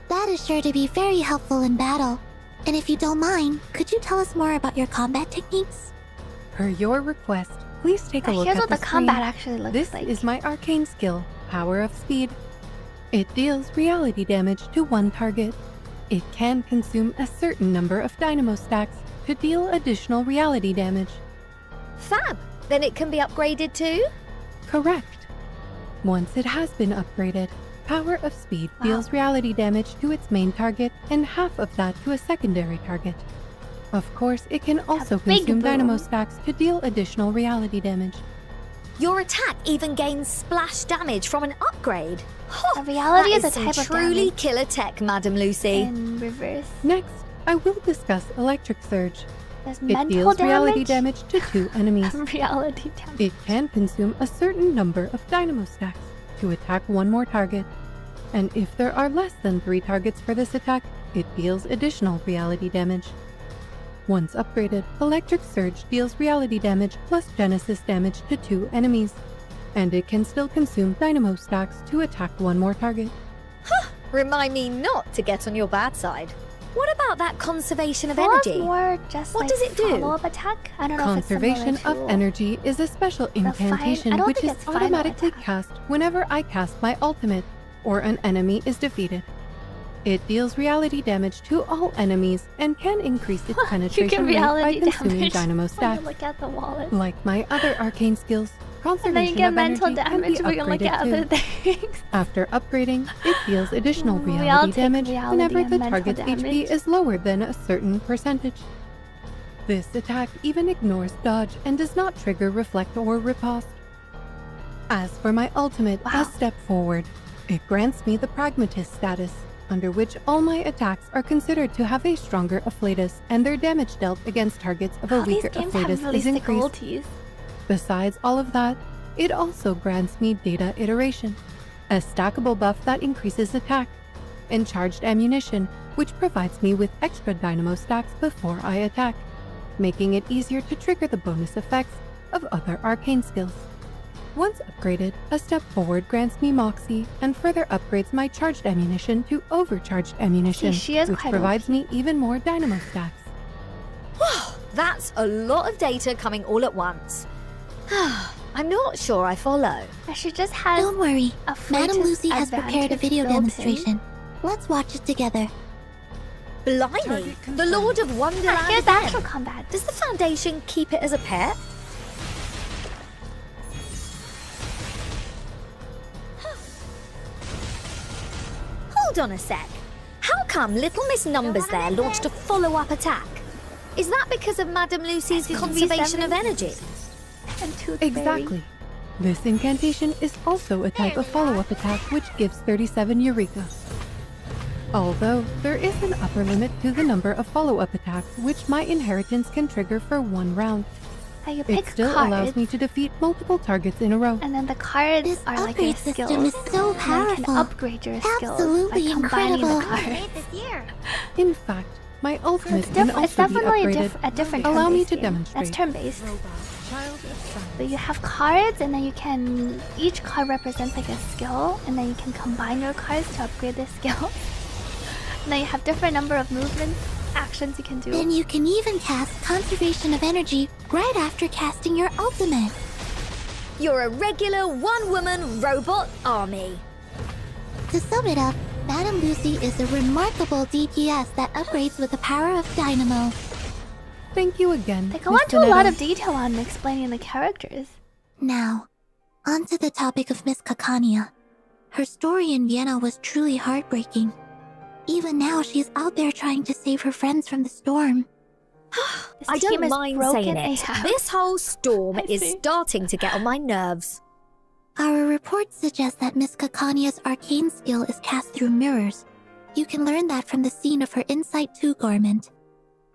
That is sure to be very helpful in battle. And if you don't mind, could you tell us more about your combat techniques? Per your request, please take a look Here's at what the the combat screen. actually looks This like. is my arcane skill, Power of Speed. It deals reality damage to one target. It can consume a certain number of dynamo stacks to deal additional reality damage. Fab. Then it can be upgraded too? Correct. Once it has been upgraded, Power of Speed deals reality damage to its main target and half of that to a secondary target. Of course, it can also big consume dynamo boom. stacks to deal additional reality damage. Your attack even gains splash damage from an upgrade. A reality That is a type some of truly damage killer tech, Madam Lucy. in reverse. Next, I will discuss Electric Surge. There's It mental deals damage. reality damage to 2 enemies. Reality damage. It can consume a certain number of dynamo stacks to attack one more target. And if there are less than 3 targets for this attack, it deals additional reality damage. Once upgraded, Electric Surge deals reality damage plus Genesis damage to 2 enemies. And it can still consume dynamo stacks to attack one more target. Remind me not to get on your bad side. What about that conservation of Well, it's energy? more just What like does it do? follow-up attack. I don't know Conservation if it's of energy is a special incantation I don't which think is it's final automatically attack. cast whenever I cast my ultimate or an enemy is defeated. It deals reality damage to all enemies and can increase its You penetration get rate by reality consuming damage dynamo when stacks. you look at the wallet. Like my other arcane skills, And then conservation you get of mental energy can be damage when you look at upgraded other too. things. After upgrading, it deals additional We all reality take damage reality whenever and the mental target's damage. HP is lower than a certain percentage. This attack even ignores dodge and does not trigger reflect or riposte. As for my ultimate, a step forward. It grants me the pragmatist status, under which all my attacks are considered to have a stronger afflatus and their damage dealt against targets of a weaker These games have afflatus released is the increased. goalties. Besides all of that, it also grants me data iteration, a stackable buff that increases attack, and charged ammunition, which provides me with extra dynamo stacks before I attack, making it easier to trigger the bonus effects of other arcane skills. Once upgraded, a step forward grants me Moxie and further upgrades my charged ammunition to overcharged ammunition, she is which quite provides me even more dynamo stacks. That's a lot of data coming all at once. I'm not sure I follow. She just has Don't worry, a Madam flatus Lucy has prepared a advantage video built in. demonstration. Let's watch it together. Blimey, the Lord of Wonderland Here's again. actual combat. Does the Foundation keep it as a pet? Hold on a sec. How come Little Miss Numbers there launched a follow-up attack? Is that because of Madame Lucy's conservation of energy? Exactly. This incantation is also a type of follow-up attack which gives 37 Eureka. Although, there is an upper limit to the number of follow-up attacks which my inheritance can trigger for one round. You It pick still cards, allows me to defeat multiple targets in a row. and then the cards are like your upgrade system skills. is so And then you can powerful. upgrade your skills Absolutely by combining the incredible. cards. In fact, my ultimate It's, can it's also be definitely upgraded. a different Allow me turn-based to game. demonstrate. That's turn-based. But you have cards, and then you can... Each card represents like a skill, and then you can combine your cards to upgrade the skill. And then you have different number of movements, actions you can do. Then you can even cast Conservation of Energy right after casting your ultimate. You're a regular one-woman robot army. To sum it up, Madame Lucy is a remarkable DPS that upgrades with the power of Dynamo. Thank you again. They go Miss into a lot Donetta. of detail on explaining the characters. Now, on to the topic of Miss Kakania. Her story in Vienna was truly heartbreaking. Even now, she's out there trying to save her friends from the storm. I team don't is mind broken saying it. AF. This whole storm I is see. starting to get on my nerves. Our reports suggest that Miss Kakania's arcane skill is cast through mirrors. You can learn that from the scene of her Insight 2 garment.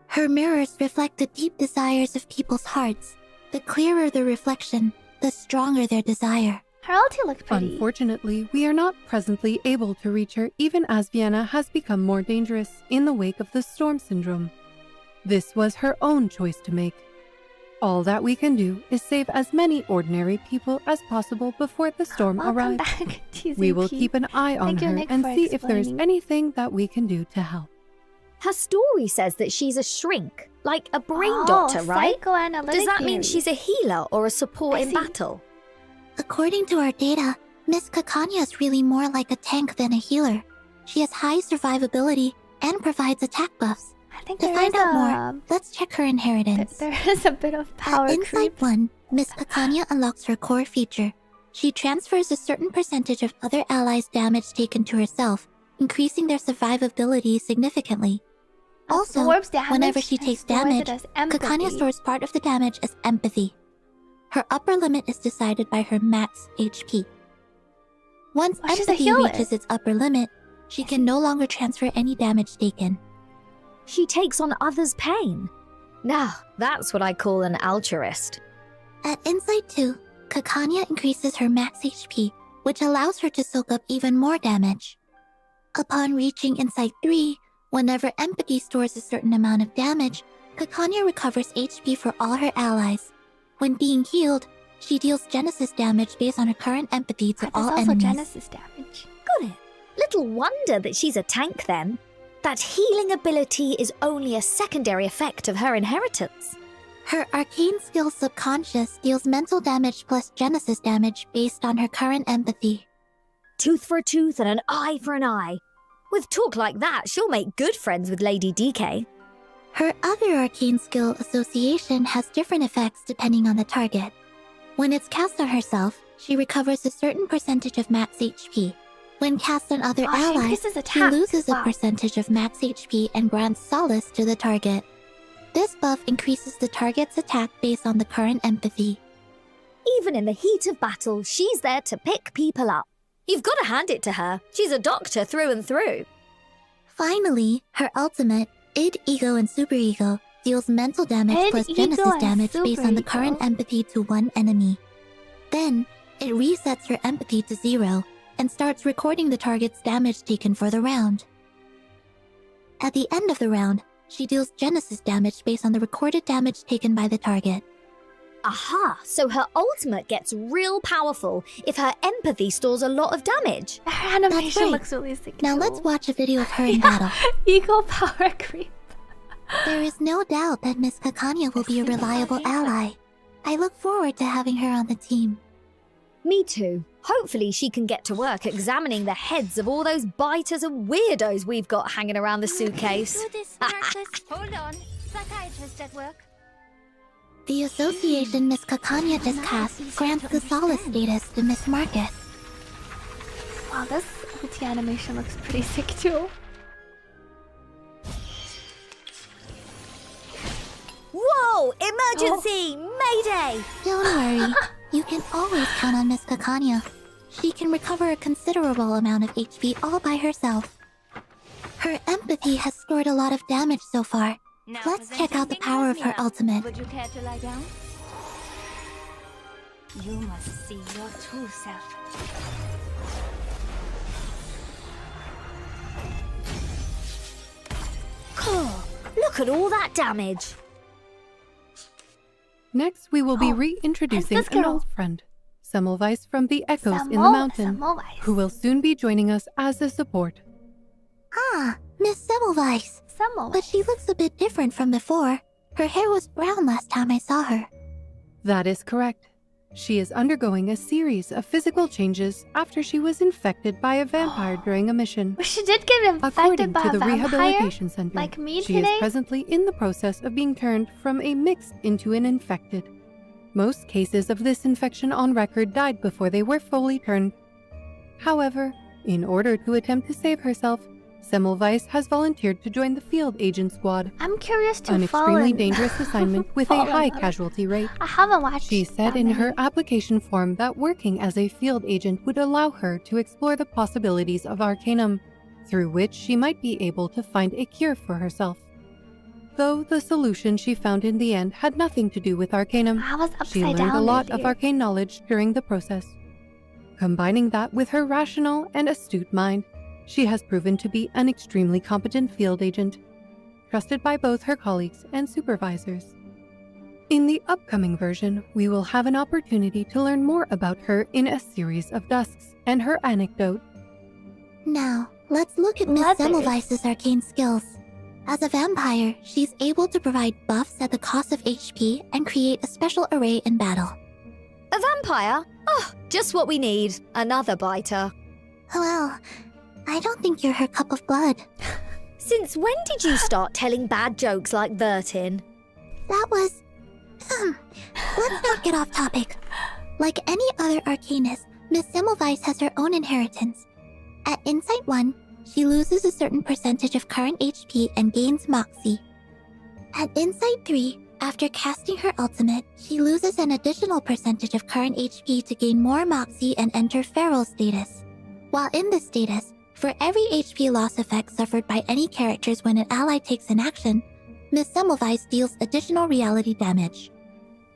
Her mirrors reflect the deep desires of people's hearts. The clearer the reflection, the stronger their desire. Her ulti looked pretty. Unfortunately, we are not presently able to reach her even as Vienna has become more dangerous in the wake of the storm syndrome. This was her own choice to make. All that we can do is save as many ordinary people as possible before the storm Welcome arrives. back, TZP. We will keep an eye on Thank you, her Nick, and for see if there's explaining. anything that we can do to help. Her story says that she's a shrink, like a brain Oh, doctor, right? psychoanalytic Does that mean theory. she's a healer or a support I in see. battle? According to our data, Miss Kakania is really more like a tank than a healer. She has high survivability and provides attack buffs. I think To there find is out a- more, let's check her inheritance. There is a bit of power At Insight creep. 1, Miss Kakania unlocks her core feature. She transfers a certain percentage of other allies' damage taken to herself, increasing their survivability significantly. Also, Absorbs damage whenever she and takes stores it damage, as empathy. Kakania stores part of the damage as empathy. Her upper limit is decided by her max HP. Once Oh, she's a empathy healer. reaches its upper limit, she can no longer transfer any damage taken. She takes on others' pain. Now, that's what I call an altruist. At Insight 2, Kakania increases her max HP, which allows her to soak up even more damage. Upon reaching Insight 3, whenever empathy stores a certain amount of damage, Kakania recovers HP for all her allies. When being healed, she deals Genesis damage based on her current empathy to There's all also enemies. Genesis damage. Got it. Little wonder that she's a tank then. That healing ability is only a secondary effect of her inheritance. Her arcane skill Subconscious deals mental damage plus Genesis damage based on her current empathy. Tooth for a tooth and an eye for an eye. With talk like that, she'll make good friends with Lady DK. Her other arcane skill, Association, has different effects depending on the target. When it's cast on herself, she recovers a certain percentage of max HP. When cast on other allies, she loses a percentage of max HP and grants solace to the target. This buff increases the target's attack based on the current empathy. Even in the heat of battle, she's there to pick people up. You've got to hand it to her. She's a doctor through and through. Finally, her ultimate, Id, Ego, and Super Ego, deals mental damage plus Genesis damage based on the current empathy to one enemy. Then, it resets her empathy to 0 and starts recording the target's damage taken for the round. At the end of the round, she deals Genesis damage based on the recorded damage taken by the target. Aha, so her ultimate gets real powerful if her empathy stores a lot of damage. Her animation looks really sick. Now let's watch a video of her in battle. Ego power creep. There is no doubt that Miss Kakania will be a reliable ally. I look forward to having her on the team. Me too. Hopefully she can get to work examining the heads of all those biters and weirdos we've got hanging around the suitcase. Hold on. Psychiatrist at work. The association Miss Kakania just cast grants the solace status to Miss Marcus. Wow, this ulti animation looks pretty sick too. Whoa! Emergency! Mayday! Don't worry. You can always count on Miss Kakania. She can recover a considerable amount of HP all by herself. Her empathy has stored a lot of damage so far. Let's check out the power of her ultimate. Would you care to lie down? You must see your true self. Cool. Look at all that damage. Next, we will be reintroducing an old friend, Semmelweis from the Echoes in the Mountain, who will soon be joining us as a support. Ah, Miss Semmelweis. But she looks a bit different from before. Her hair was brown last time I saw her. That is correct. She is undergoing a series of physical changes after she was infected by a vampire during a mission. She did get infected According by to a the vampire? rehabilitation center, Like me she today? is presently in the process of being turned from a mixed into an infected. Most cases of this infection on record died before they were fully turned. However, in order to attempt to save herself, Semmelweis has volunteered to join the field agent squad. I'm curious to an extremely dangerous assignment with a high casualty rate. I haven't watched. She said in her application form that working as a field agent would allow her to explore the possibilities of Arcanum, through which she might be able to find a cure for herself. Though the solution she found in the end had nothing to do with Arcanum, she learned a lot of arcane knowledge during the process. Combining that with her rational and astute mind, she has proven to be an extremely competent field agent, trusted by both her colleagues and supervisors. In the upcoming version, we will have an opportunity to learn more about her in a series of dusks and her anecdote. Now, let's look at Miss Semmelweis' arcane skills. As a vampire, she's able to provide buffs at the cost of HP and create a special array in battle. A vampire? Oh, just what we need. Another biter. Well, I don't think you're her cup of blood. Since when did you start telling bad jokes like Vertin? That was... Let's not get off topic. Like any other arcanist, Miss Semmelweis has her own inheritance. At Insight 1, she loses a certain percentage of current HP and gains Moxie. At Insight 3, after casting her ultimate, she loses an additional percentage of current HP to gain more Moxie and enter Feral status. While in this status, for every HP loss effect suffered by any characters when an ally takes an action, Miss Semmelweis deals additional reality damage.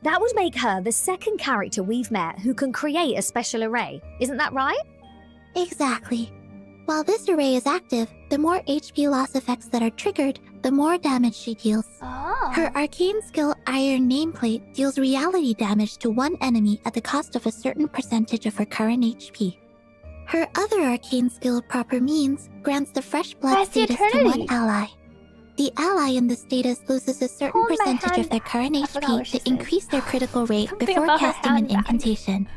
That would make her the second character we've met who can create a special array, isn't that right? Exactly. While this array is active, the more HP loss effects that are triggered, the more damage she deals. Her arcane skill Iron Nameplate deals reality damage to one enemy at the cost of a certain percentage of her current HP. Her other arcane skill, Proper Means, grants the fresh blood status to one ally. The ally in this status loses a certain percentage of their current HP to increase their critical rate before casting an incantation.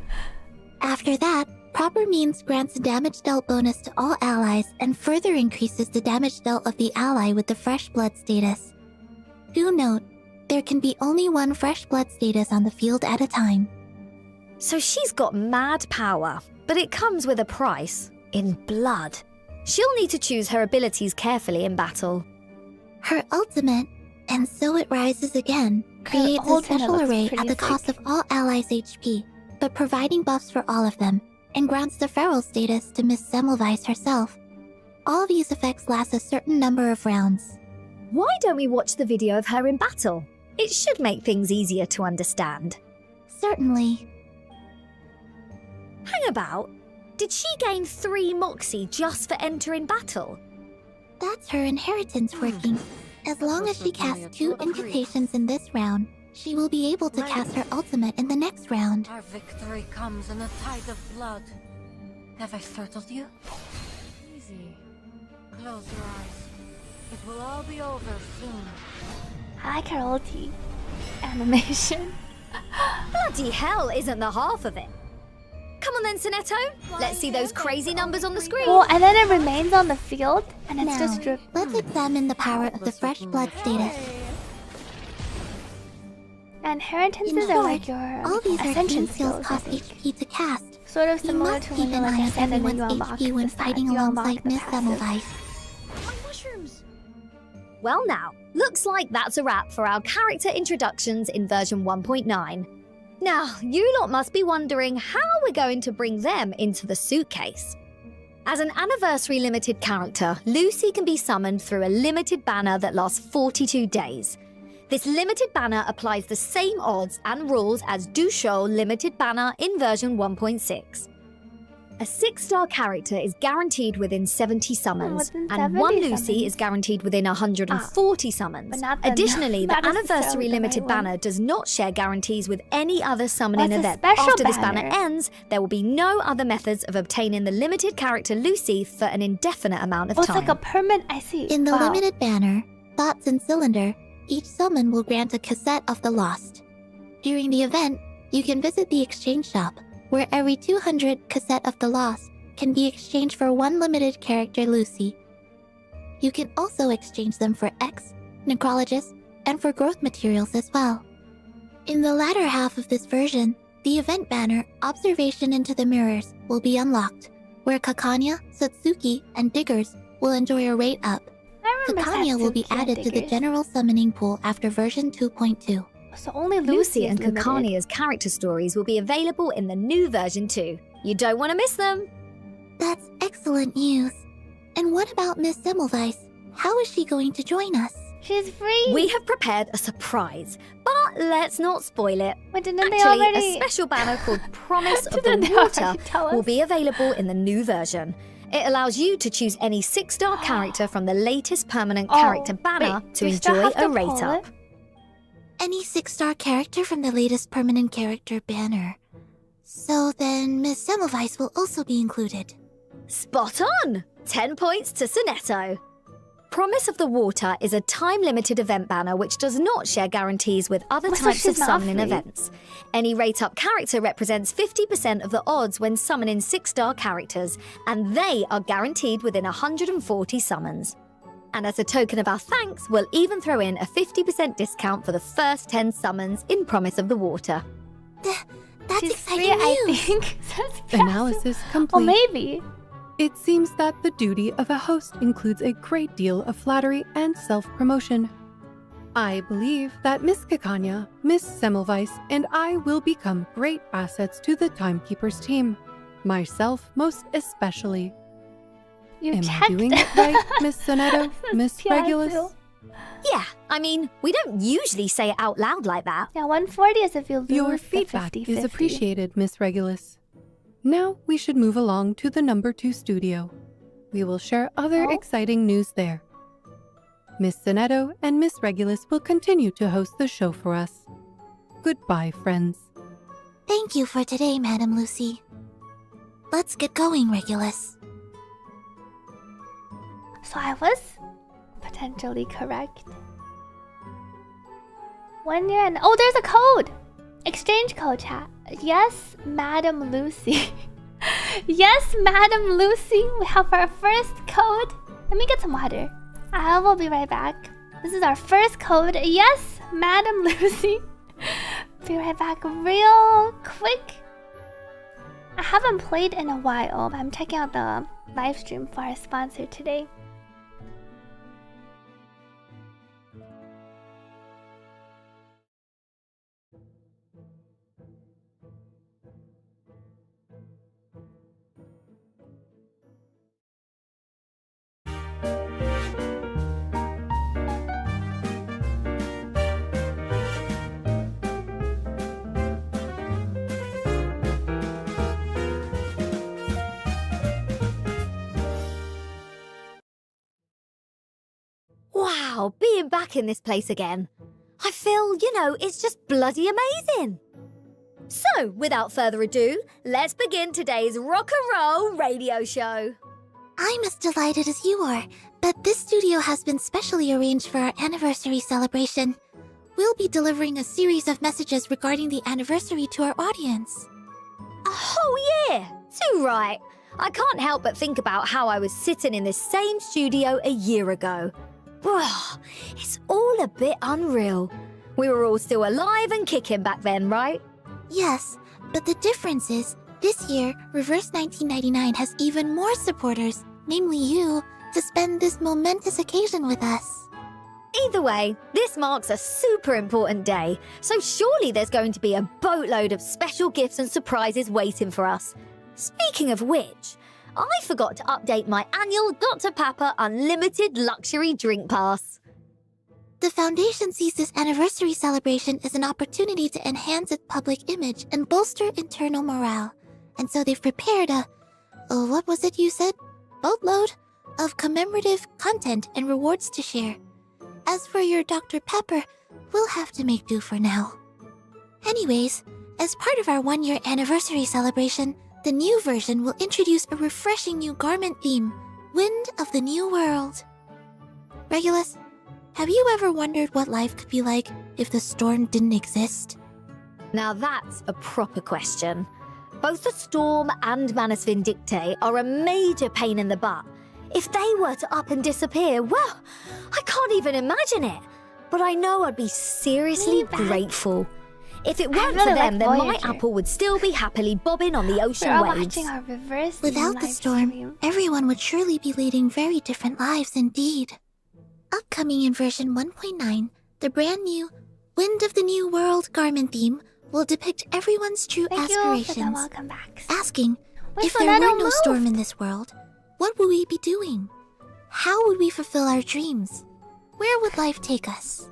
After that, Proper Means grants a damage dealt bonus to all allies and further increases the damage dealt of the ally with the fresh blood status. Do note, there can be only one fresh blood status on the field at a time. So she's got mad power, but it comes with a price, in blood. She'll need to choose her abilities carefully in battle. Her ultimate, and so it rises again, creates a special array at the cost of all allies' HP, but providing buffs for all of them, and grants the feral status to Miss Semmelweis herself. All these effects last a certain number of rounds. Why don't we watch the video of her in battle? It should make things easier to understand. Certainly. Hang about. Did she gain 3 Moxie just for entering battle? That's her inheritance working. As long as she casts 2 incantations in this round, she will be able to cast her ultimate in the next round. Our victory comes in a tide of blood. Have I startled you? Easy. Close your eyes. It will all be over soon. I like her ulti animation. Bloody hell isn't the half of it. Come on then, Sonetto. Let's see those crazy numbers on the screen. Oh, and then it remains on the field, and it's just dripping. Let's examine the power of the fresh blood status. Inheritances are like your all these ascension skills cost HP to cast. Sort of similar to when you like ascend and then you unlock when fighting alongside Miss Semmelweis. Well now, looks like that's a wrap for our character introductions in version 1.9. Now, you lot must be wondering how we're going to bring them into the suitcase. As an anniversary limited character, Lucy can be summoned through a limited banner that lasts 42 days. This limited banner applies the same odds and rules as Dushou limited banner in version 1.6. A 6-star character is guaranteed within 70 summons, and 1 Lucy is guaranteed within 140 summons. Additionally, the Anniversary Limited banner does not share guarantees with any other summoning event. After this banner ends, there will be no other methods of obtaining the limited character Lucy for an indefinite amount of time. It's like a permanent, I see. In the limited banner, Thoughts and Cylinder, each summon will grant a cassette of the lost. During the event, you can visit the exchange shop, where every 200 cassette of the lost can be exchanged for 1 limited character Lucy. You can also exchange them for X, Necrologist, and for growth materials as well. In the latter half of this version, the event banner, Observation into the Mirrors, will be unlocked, where Kakania, Satsuki, and Diggers will enjoy a rate up. Kakania will be added to the general summoning pool after version 2.2. So only Lucy and Kakania's character stories will be available in the new version too. You don't want to miss them. That's excellent news. And what about Miss Semmelweis? How is she going to join us? She's free. We have prepared a surprise, but let's not spoil it. Wait, didn't Actually, a special banner called Promise of the Water will be available in the new version. It allows you to choose any 6-star character from the latest permanent character banner to enjoy a rate up. Any 6-star character from the latest permanent character banner. So then Miss Semmelweis will also be included. Spot on! 10 points to Sonetto. Promise of the Water is a time-limited event banner which does not share guarantees with other types of summoning events. Any rate-up character represents 50% of the odds when summoning 6-star characters, and they are guaranteed within 140 summons. And as a token of our thanks, we'll even throw in a 50% discount for the first 10 summons in Promise of the Water. That's exciting news! I think. Analysis complete. Or maybe. It seems that the duty of a host includes a great deal of flattery and self-promotion. I believe that Miss Kakania, Miss Semmelweis, and I will become great assets to the Timekeepers team. Myself most especially. Am I doing it right, Miss Sonetto, Miss Regulus? Yeah, I mean, we don't usually say it out loud like that. Yeah, 140 is if you lose. Your feedback is appreciated, Miss Regulus. Now we should move along to the number 2 studio. We will share other exciting news there. Miss Sonetto and Miss Regulus will continue to host the show for us. Goodbye, friends. Thank you for today, Madam Lucy. Let's get going, Regulus. So I was potentially correct. 1 year and oh, there's a code. Exchange code, chat. Yes, Madam Lucy. Yes, Madam Lucy. We have our first code. Let me get some water. I will be right back. This is our first code. Yes, Madam Lucy. Be right back real quick. I haven't played in a while, but I'm checking out the live stream for our sponsor today. Wow, being back in this place again. I feel, it's just bloody amazing. So, without further ado, let's begin today's rock and roll radio show. I'm as delighted as you are, but this studio has been specially arranged for our anniversary celebration. We'll be delivering a series of messages regarding the anniversary to our audience. Oh yeah, too right. I can't help but think about how I was sitting in this same studio a year ago. It's all a bit unreal. We were all still alive and kicking back then, right? Yes, but the difference is, this year, Reverse 1999 has even more supporters, namely you, to spend this momentous occasion with us. Either way, this marks a super important day, so surely there's going to be a boatload of special gifts and surprises waiting for us. Speaking of which, I forgot to update my annual Dr. Pepper Unlimited Luxury Drink Pass. The Foundation sees this anniversary celebration as an opportunity to enhance its public image and bolster internal morale. And so they've prepared what was it you said? Boatload of commemorative content and rewards to share. As for your Dr. Pepper, we'll have to make do for now. Anyways, as part of our 1-year anniversary celebration, the new version will introduce a refreshing new garment theme, Wind of the New World. Regulus, have you ever wondered what life could be like if the storm didn't exist? Now that's a proper question. Both the storm and Manus Vindicte are a major pain in the butt. If they were to up and disappear, well, I can't even imagine it. But I know I'd be seriously grateful. If it weren't for them, then my apple would still be happily bobbing on the ocean waves. Watching our Reverese Without the storm, everyone would surely be leading very different lives indeed. Upcoming in version 1.9, the brand new Wind of the New World garment theme will depict everyone's true aspirations, asking, if there were no storm in this world, what would we be doing? How would we fulfill our dreams? Where would life take us?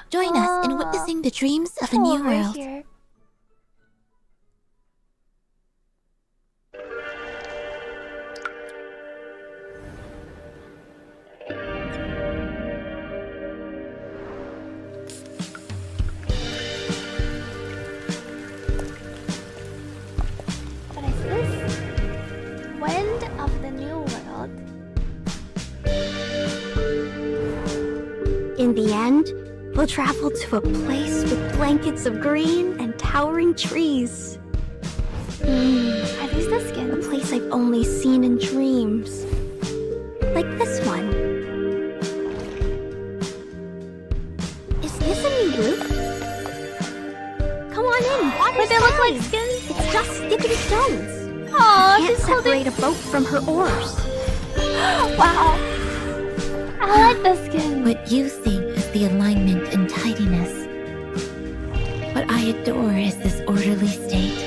Join us in witnessing the dreams of a new world. Here. What is this? Wind of the New World. In the end, we'll travel to a place with blankets of green and towering trees. Are these the skins? A place I've only seen in dreams. Like this one. Is this a new roof? Come on in, water. But they look like skins? It's just skipping stones. Oh, can't separate a boat from her oars. Wow. I like the skin. What you think is the alignment and tidiness. What I adore is this orderly state.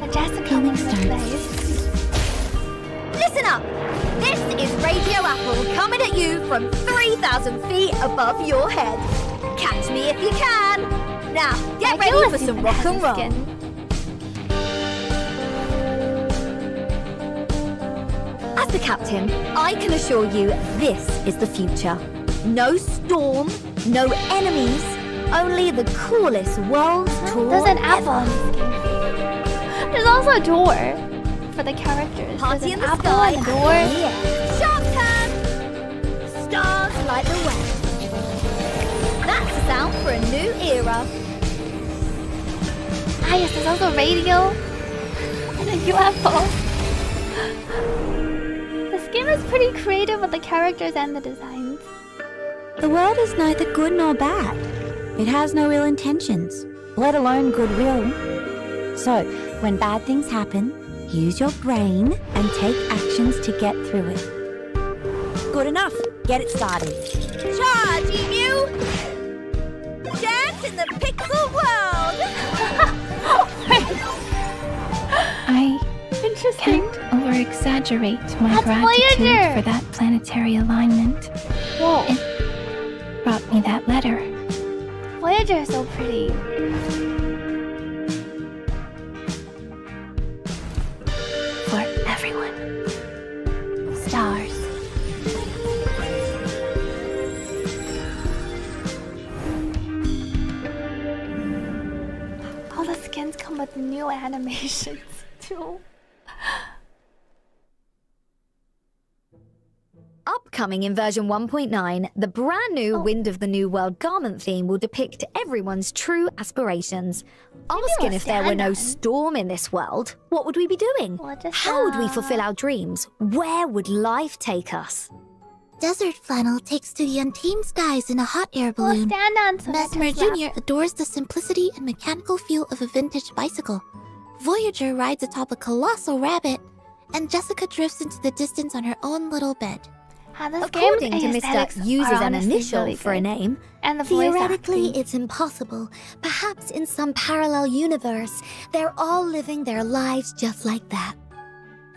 The Jessica looks nice. Listen up! This is Radio Apple coming at you from 3,000 feet above your head. Catch me if you can. Now, get ready for some rock and roll. As the captain, I can assure you this is the future. No storm, no enemies, only the coolest world tour. There's an apple in this game. There's also a door for the characters. Party There's in an the apple sky. and a door. Yeah. Shark Tank! Stars light the way. That's the sound for a new era. Ah yes, there's also a radio and a UFO. This game is pretty creative with the characters and the designs. The world is neither good nor bad. It has no ill intentions, let alone goodwill. So, when bad things happen, use your brain and take actions to get through it. Good enough. Get it started. Charging you! Dance in the pixel world! I can't over-exaggerate my gratitude Voyager! for that planetary alignment. Whoa. It brought me that letter. Voyager is so pretty. For everyone. Stars. All the skins come with new animations too. Upcoming in version 1.9, the brand new Wind of the New World garment theme will depict everyone's true aspirations. Asking if there were no storm in this world, what would we be doing? How would we fulfill our dreams? Where would life take us? Desert Flannel takes to the untamed skies in a hot air balloon. Mesmer Jr. adores the simplicity and mechanical feel of a vintage bicycle. Voyager rides atop a colossal rabbit. And Jessica drifts into the distance on her own little bed. According to Mr. uses an initial for a name, and the voice Theoretically, acting. it's impossible. Perhaps in some parallel universe, they're all living their lives just like that.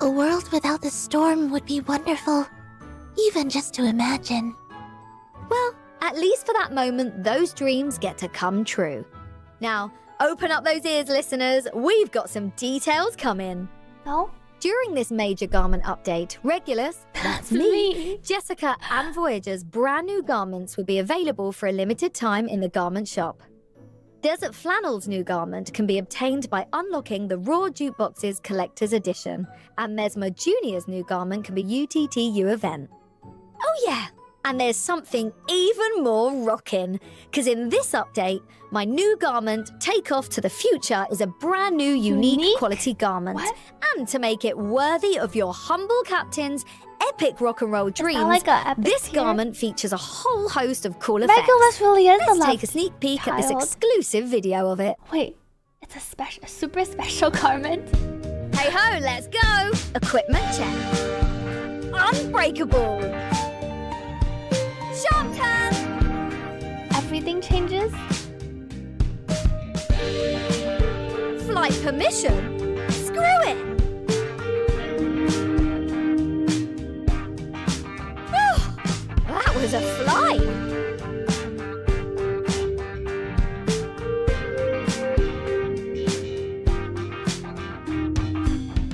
A world without the storm would be wonderful, even just to imagine. Well, at least for that moment, those dreams get to come true. Now, open up those ears, listeners. We've got some details coming. No? During this major garment update, Regulus, that's me, Jessica and Voyager's brand new garments will be available for a limited time in the garment shop. Desert Flannel's new garment can be obtained by unlocking the Raw Jukebox's Collector's Edition, and Mesmer Jr.'s new garment can be UTTU event. Oh yeah, and there's something even more rockin', because in this update, my new garment, Take Off to the Future, is a brand new unique quality garment. What? And to make it worthy of your humble captain's epic rock and roll dreams, like a epic this tier? garment features a whole host of cool effects. Regulus really is Let's the take a sneak peek at this child. exclusive video of it. Wait, it's a super special garment. Hey ho, let's go! Equipment check. Unbreakable. Shark Tank! Everything changes. Flight permission? Screw it! That was a flight!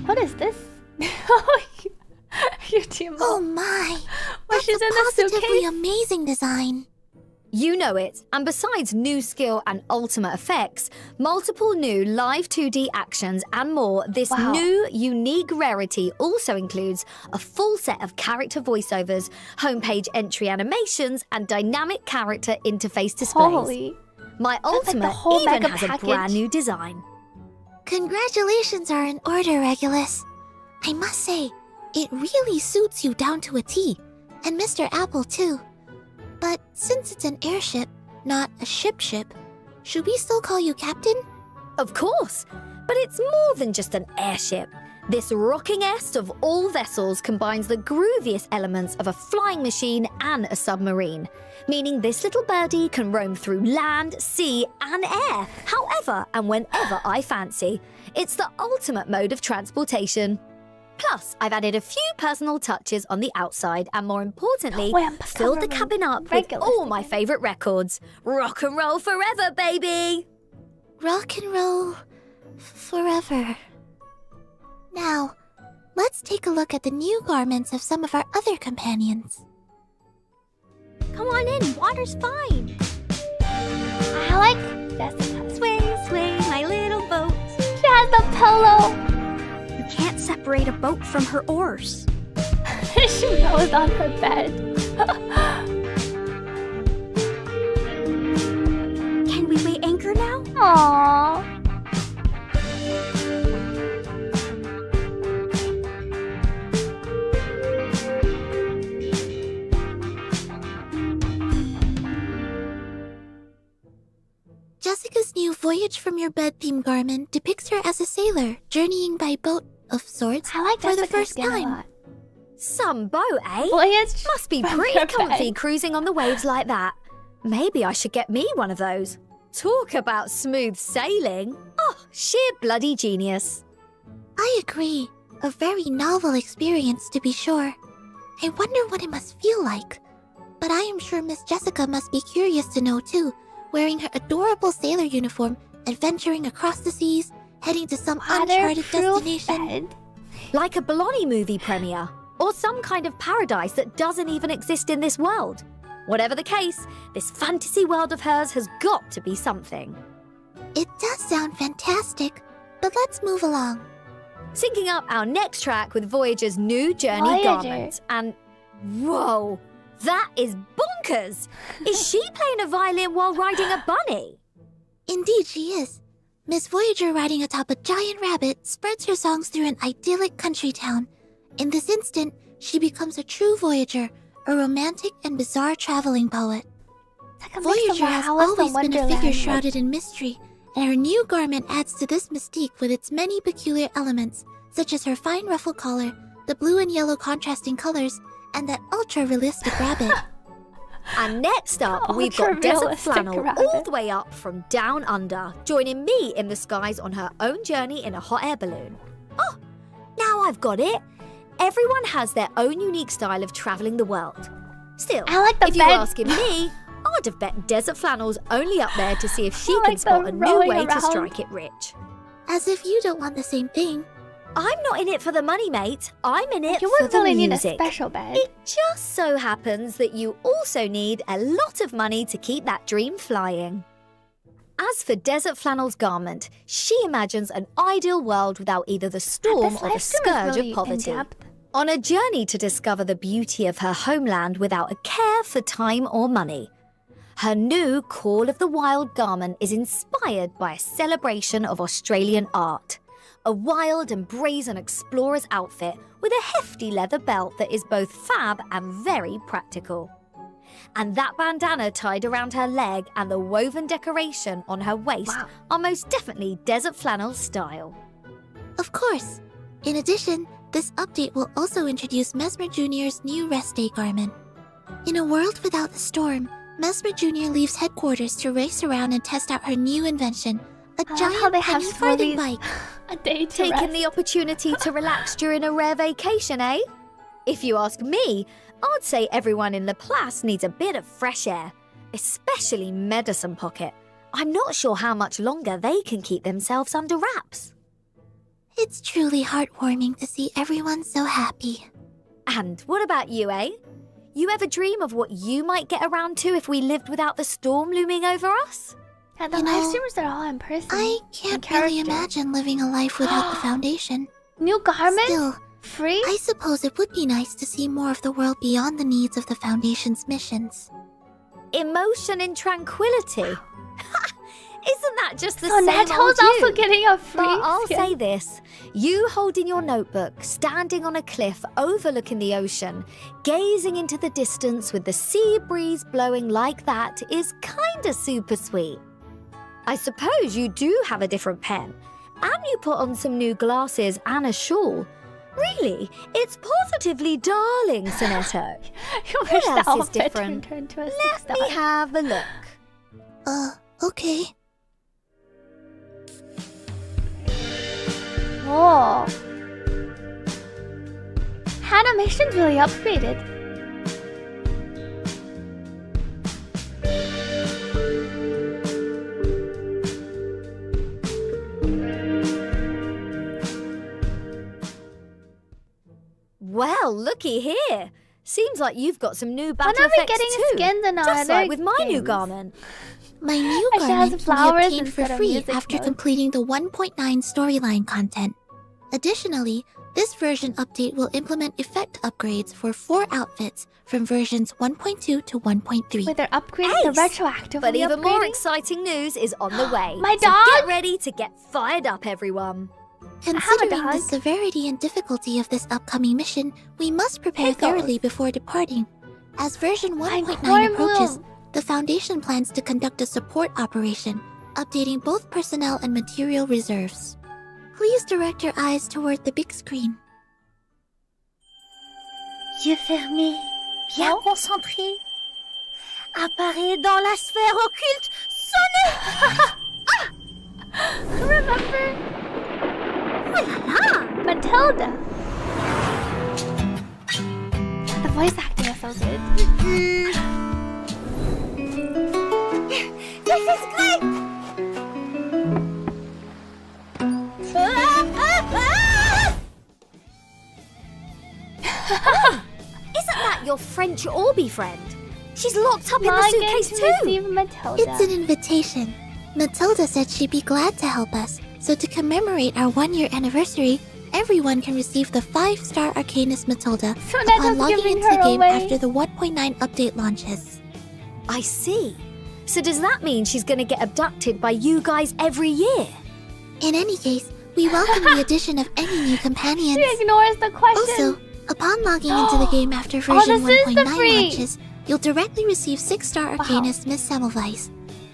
What is this? Your team. Oh my! Well, she's in a the positively suitcase. amazing design. You know it, and besides new skill and ultimate effects, multiple new live 2D actions and more, this new unique rarity also includes a full set of character voiceovers, homepage entry animations, and dynamic character interface displays. Holy. My That's like the ultimate whole even mega has a package. brand new design. Congratulations are in order, Regulus. I must say, it really suits you down to a T. And Mr. Apple, too. But since it's an airship, not a ship, should we still call you Captain? Of course, but it's more than just an airship. This rocking-est of all vessels combines the grooviest elements of a flying machine and a submarine, meaning this little birdie can roam through land, sea, and air, however and whenever I fancy. It's the ultimate mode of transportation. Plus, I've added a few personal touches on the outside and, more importantly, filled the cabin up with all my favourite records. Rock and roll forever, baby! Rock and roll forever. Now, let's take a look at the new garments of some of our other companions. Come on in, water's fine. I like Jessica. Swing, swing, my little boat. She has the pillow. You can't separate a boat from her oars. She knows on her bed. Can we weigh anchor now? Aww. Jessica's new Voyage from Your Bed theme garment depicts her as a sailor, journeying by boat of sorts I like for the Jessica's first skin a time. lot. Some boat, eh? Voyage Must be from pretty your comfy bed. cruising on the waves like that. Maybe I should get me one of those. Talk about smooth sailing. Oh, sheer bloody genius. I agree. A very novel experience, to be sure. I wonder what it must feel like. But I am sure Miss Jessica must be curious to know too, wearing her adorable sailor uniform, adventuring across the seas, heading to some uncharted destination. Bed. Like a Bologna movie premiere. Or some kind of paradise that doesn't even exist in this world. Whatever the case, this fantasy world of hers has got to be something. It does sound fantastic, but let's move along. Syncing up our next track with Voyager's new journey garment. And whoa, that is bonkers! Is she playing a violin while riding a bunny? Indeed she is. Miss Voyager riding atop a giant rabbit spreads her songs through an idyllic country town. In this instant, she becomes a true Voyager, a romantic and bizarre traveling poet. Voyager has always been a figure shrouded in mystery, and her new garment adds to this mystique with its many peculiar elements, such as her fine ruffle collar, the blue and yellow contrasting colors, and that ultra-realistic rabbit. And next up, we've got Desert Flannel all the way up from down under, joining me in the skies on her own journey in a hot air balloon. Oh, now I've got it. Everyone has their own unique style of travelling the world. Still, I like the if bed. you're asking me, I'd have bet Desert Flannel's only up there to see if she can spot a new way to strike it rich. As if you don't want the same thing. I'm not in it for the money, mate. I'm in it You for wouldn't the really need a music. special bed. It just so happens that you also need a lot of money to keep that dream flying. As for Desert Flannel's garment, she imagines an ideal world without either the storm or the scourge of poverty. On a journey to discover the beauty of her homeland without a care for time or money. Her new Call of the Wild garment is inspired by a celebration of Australian art. A wild and brazen explorer's outfit with a hefty leather belt that is both fab and very practical. And that bandana tied around her leg and the woven decoration on her waist are most definitely Desert Flannel style. Of course. In addition, this update will also introduce Mesmer Jr.'s new rest day garment. In a world without the storm, Mesmer Jr. leaves headquarters to race around and test out her new invention, a giant penny farthing bike. A day to Taking rest. the opportunity to relax during a rare vacation, eh? If you ask me, I'd say everyone in Laplace needs a bit of fresh air, especially Medicine Pocket. I'm not sure how much longer they can keep themselves under wraps. It's truly heartwarming to see everyone so happy. And what about you, eh? You ever dream of what you might get around to if we lived without the storm looming over us? Yeah, the live streamers are all in person. I can't really imagine living a life without the Foundation. New garment? Still, free? I suppose it would be nice to see more of the world beyond the needs of the Foundation's missions. Emotion and tranquility. Isn't that just the So same Neto's old also you? getting a free But I'll skin. say this. You holding your notebook, standing on a cliff overlooking the ocean, gazing into the distance with the sea breeze blowing like that is kinda super sweet. I suppose you do have a different pen, and you put on some new glasses and a shawl. Really, it's positively darling, Sonetto. What else is different? Let me have a look. Okay. Whoa. Animation's really upgraded. Well, looky here. Seems like you've got some new battle When are we effects getting too. skins in our Just other like with my new games? garment. My new garment can be obtained for free after completing the 1.9 storyline content. Additionally, this version update will implement effect upgrades for 4 outfits from versions 1.2 to 1.3. Wait, they're upgrading the retroactively. But even more exciting news is on the way. My so dog! Get ready to get fired up, everyone. Considering the severity and difficulty of this upcoming mission, we must prepare thoroughly before departing. As version 1.9 approaches, the Foundation plans to conduct a support operation, updating both personnel and material reserves. Please direct your eyes toward the big screen. Yeux fermés, bien concentrés. Apparaît dans la sphère occulte. Sonnez! Remember? Matilda. The voice acting is so good. This is great! Isn't that your French Orby friend? She's locked up in the suitcase too. It's an invitation. Matilda said she'd be glad to help us, so to commemorate our 1-year anniversary, everyone can receive the 5-star Arcanist Matilda upon logging into the game after the 1.9 update launches. I see. So does that mean she's gonna get abducted by you guys every year? In any case, we welcome the addition of any new companions. She ignores the question. Also, upon logging into the game after version 1.9 launches, you'll directly receive 6-star Arcanist Miss Semmelweis.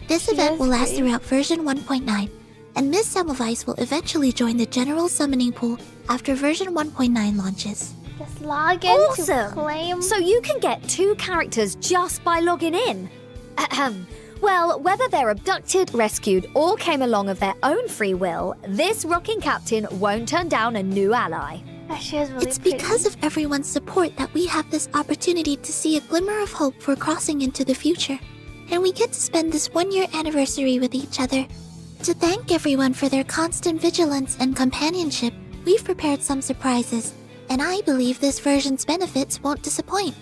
This event will last throughout version 1.9, and Miss Semmelweis will eventually join the general summoning pool after version 1.9 launches. Just log in to claim. So you can get 2 characters just by logging in. Ahem. Well, whether they're abducted, rescued, or came along of their own free will, this rocking captain won't turn down a new ally. It's because of everyone's support that we have this opportunity to see a glimmer of hope for crossing into the future. And we get to spend this 1-year anniversary with each other. To thank everyone for their constant vigilance and companionship, we've prepared some surprises, and I believe this version's benefits won't disappoint.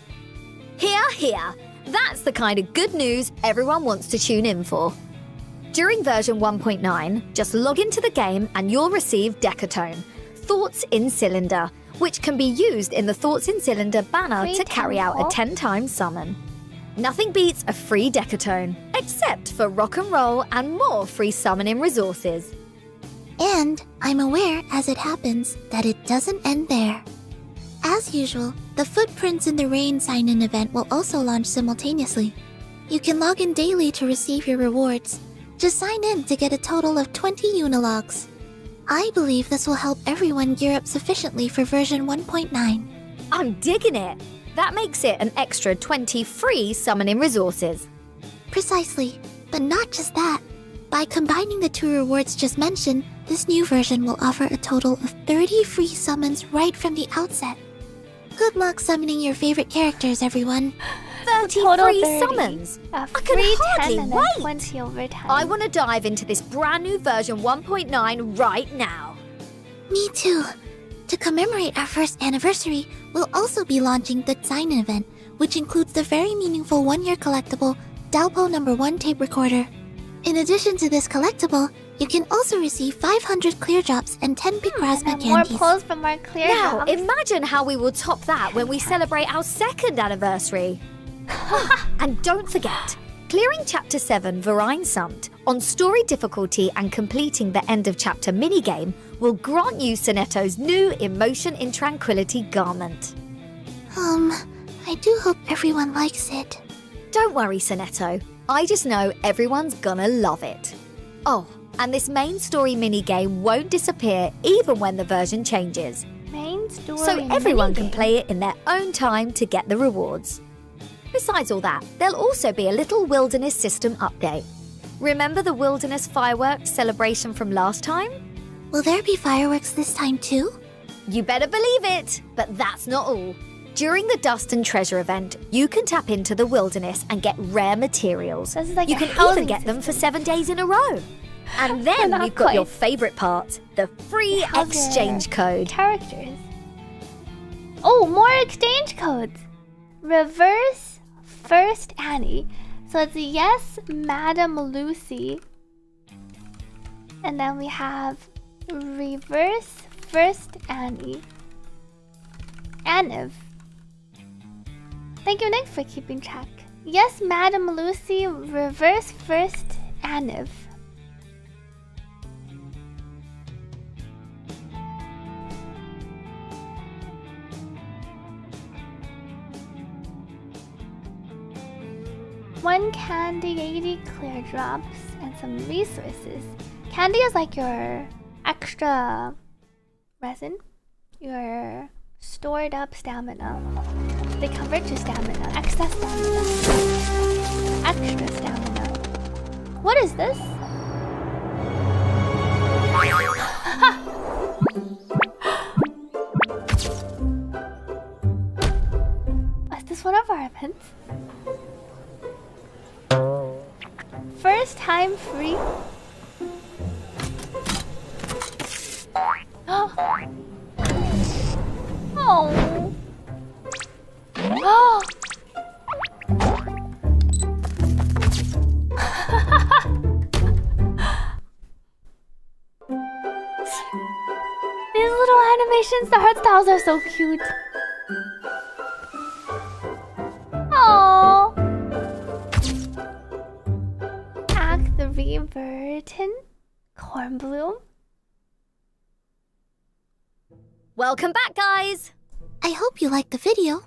Hear, hear. That's the kind of good news everyone wants to tune in for. During version 1.9, just log into the game and you'll receive Decatone, Thoughts in Cylinder, which can be used in the Thoughts in Cylinder banner to carry out a 10-time summon. Nothing beats a free Decatone, except for rock and roll and more free summoning resources. And I'm aware, as it happens, that it doesn't end there. As usual, the Footprints in the Rain sign-in event will also launch simultaneously. You can log in daily to receive your rewards. Just sign in to get a total of 20 Unilogs. I believe this will help everyone gear up sufficiently for version 1.9. I'm digging it! That makes it an extra 20 free summoning resources. Precisely, but not just that. By combining the 2 rewards just mentioned, this new version will offer a total of 30 free summons right from the outset. Good luck summoning your favorite characters, everyone. 30 free summons! I can hardly 10 and wait! 20 over 10. I want to dive into this brand new version 1.9 right now. Me too. To commemorate our first anniversary, we'll also be launching the sign-in event, which includes the very meaningful 1-year collectible Dalpo No. 1 tape recorder. In addition to this collectible, you can also receive 500 clear drops and 10 Picrasma candies. More pulls from our clear Now, drops. imagine how we will top that when we celebrate our 2nd anniversary. And don't forget, clearing Chapter 7 Verein Sumt on story difficulty and completing the end of chapter minigame will grant you Sonetto's new Emotion in Tranquility garment. I do hope everyone likes it. Don't worry, Sonetto. I just know everyone's gonna love it. Oh, and this main story minigame won't disappear even when the version changes. Main story So everyone can minigame. play it in their own time to get the rewards. Besides all that, there'll also be a little wilderness system update. Remember the wilderness fireworks celebration from last time? Will there be fireworks this time too? You better believe it! But that's not all. During the Dust and Treasure event, you can tap into the wilderness and get rare materials. This is like you a can housing even get them for system. 7 days in a row. And then Not we've got quite. your favourite part, the free How's exchange your code. Characters. Oh, more exchange codes. Reverse First Annie. So it's yes, Madam Lucy. And then we have reverse first Annie. Aniv. Thank you, Nick, for keeping track. Yes, Madam Lucy, reverse first Aniv. One candy, 80 clear drops, and some resources. Candy is like your extra resin, your stored up stamina. They convert to stamina, excess stamina, extra stamina. What is this? Is this one of our events? First time free. Oh. Oh. These little animations, the art styles are so cute. Oh. Act the Reverton Cornbloom. Welcome back, guys. I hope you liked the video.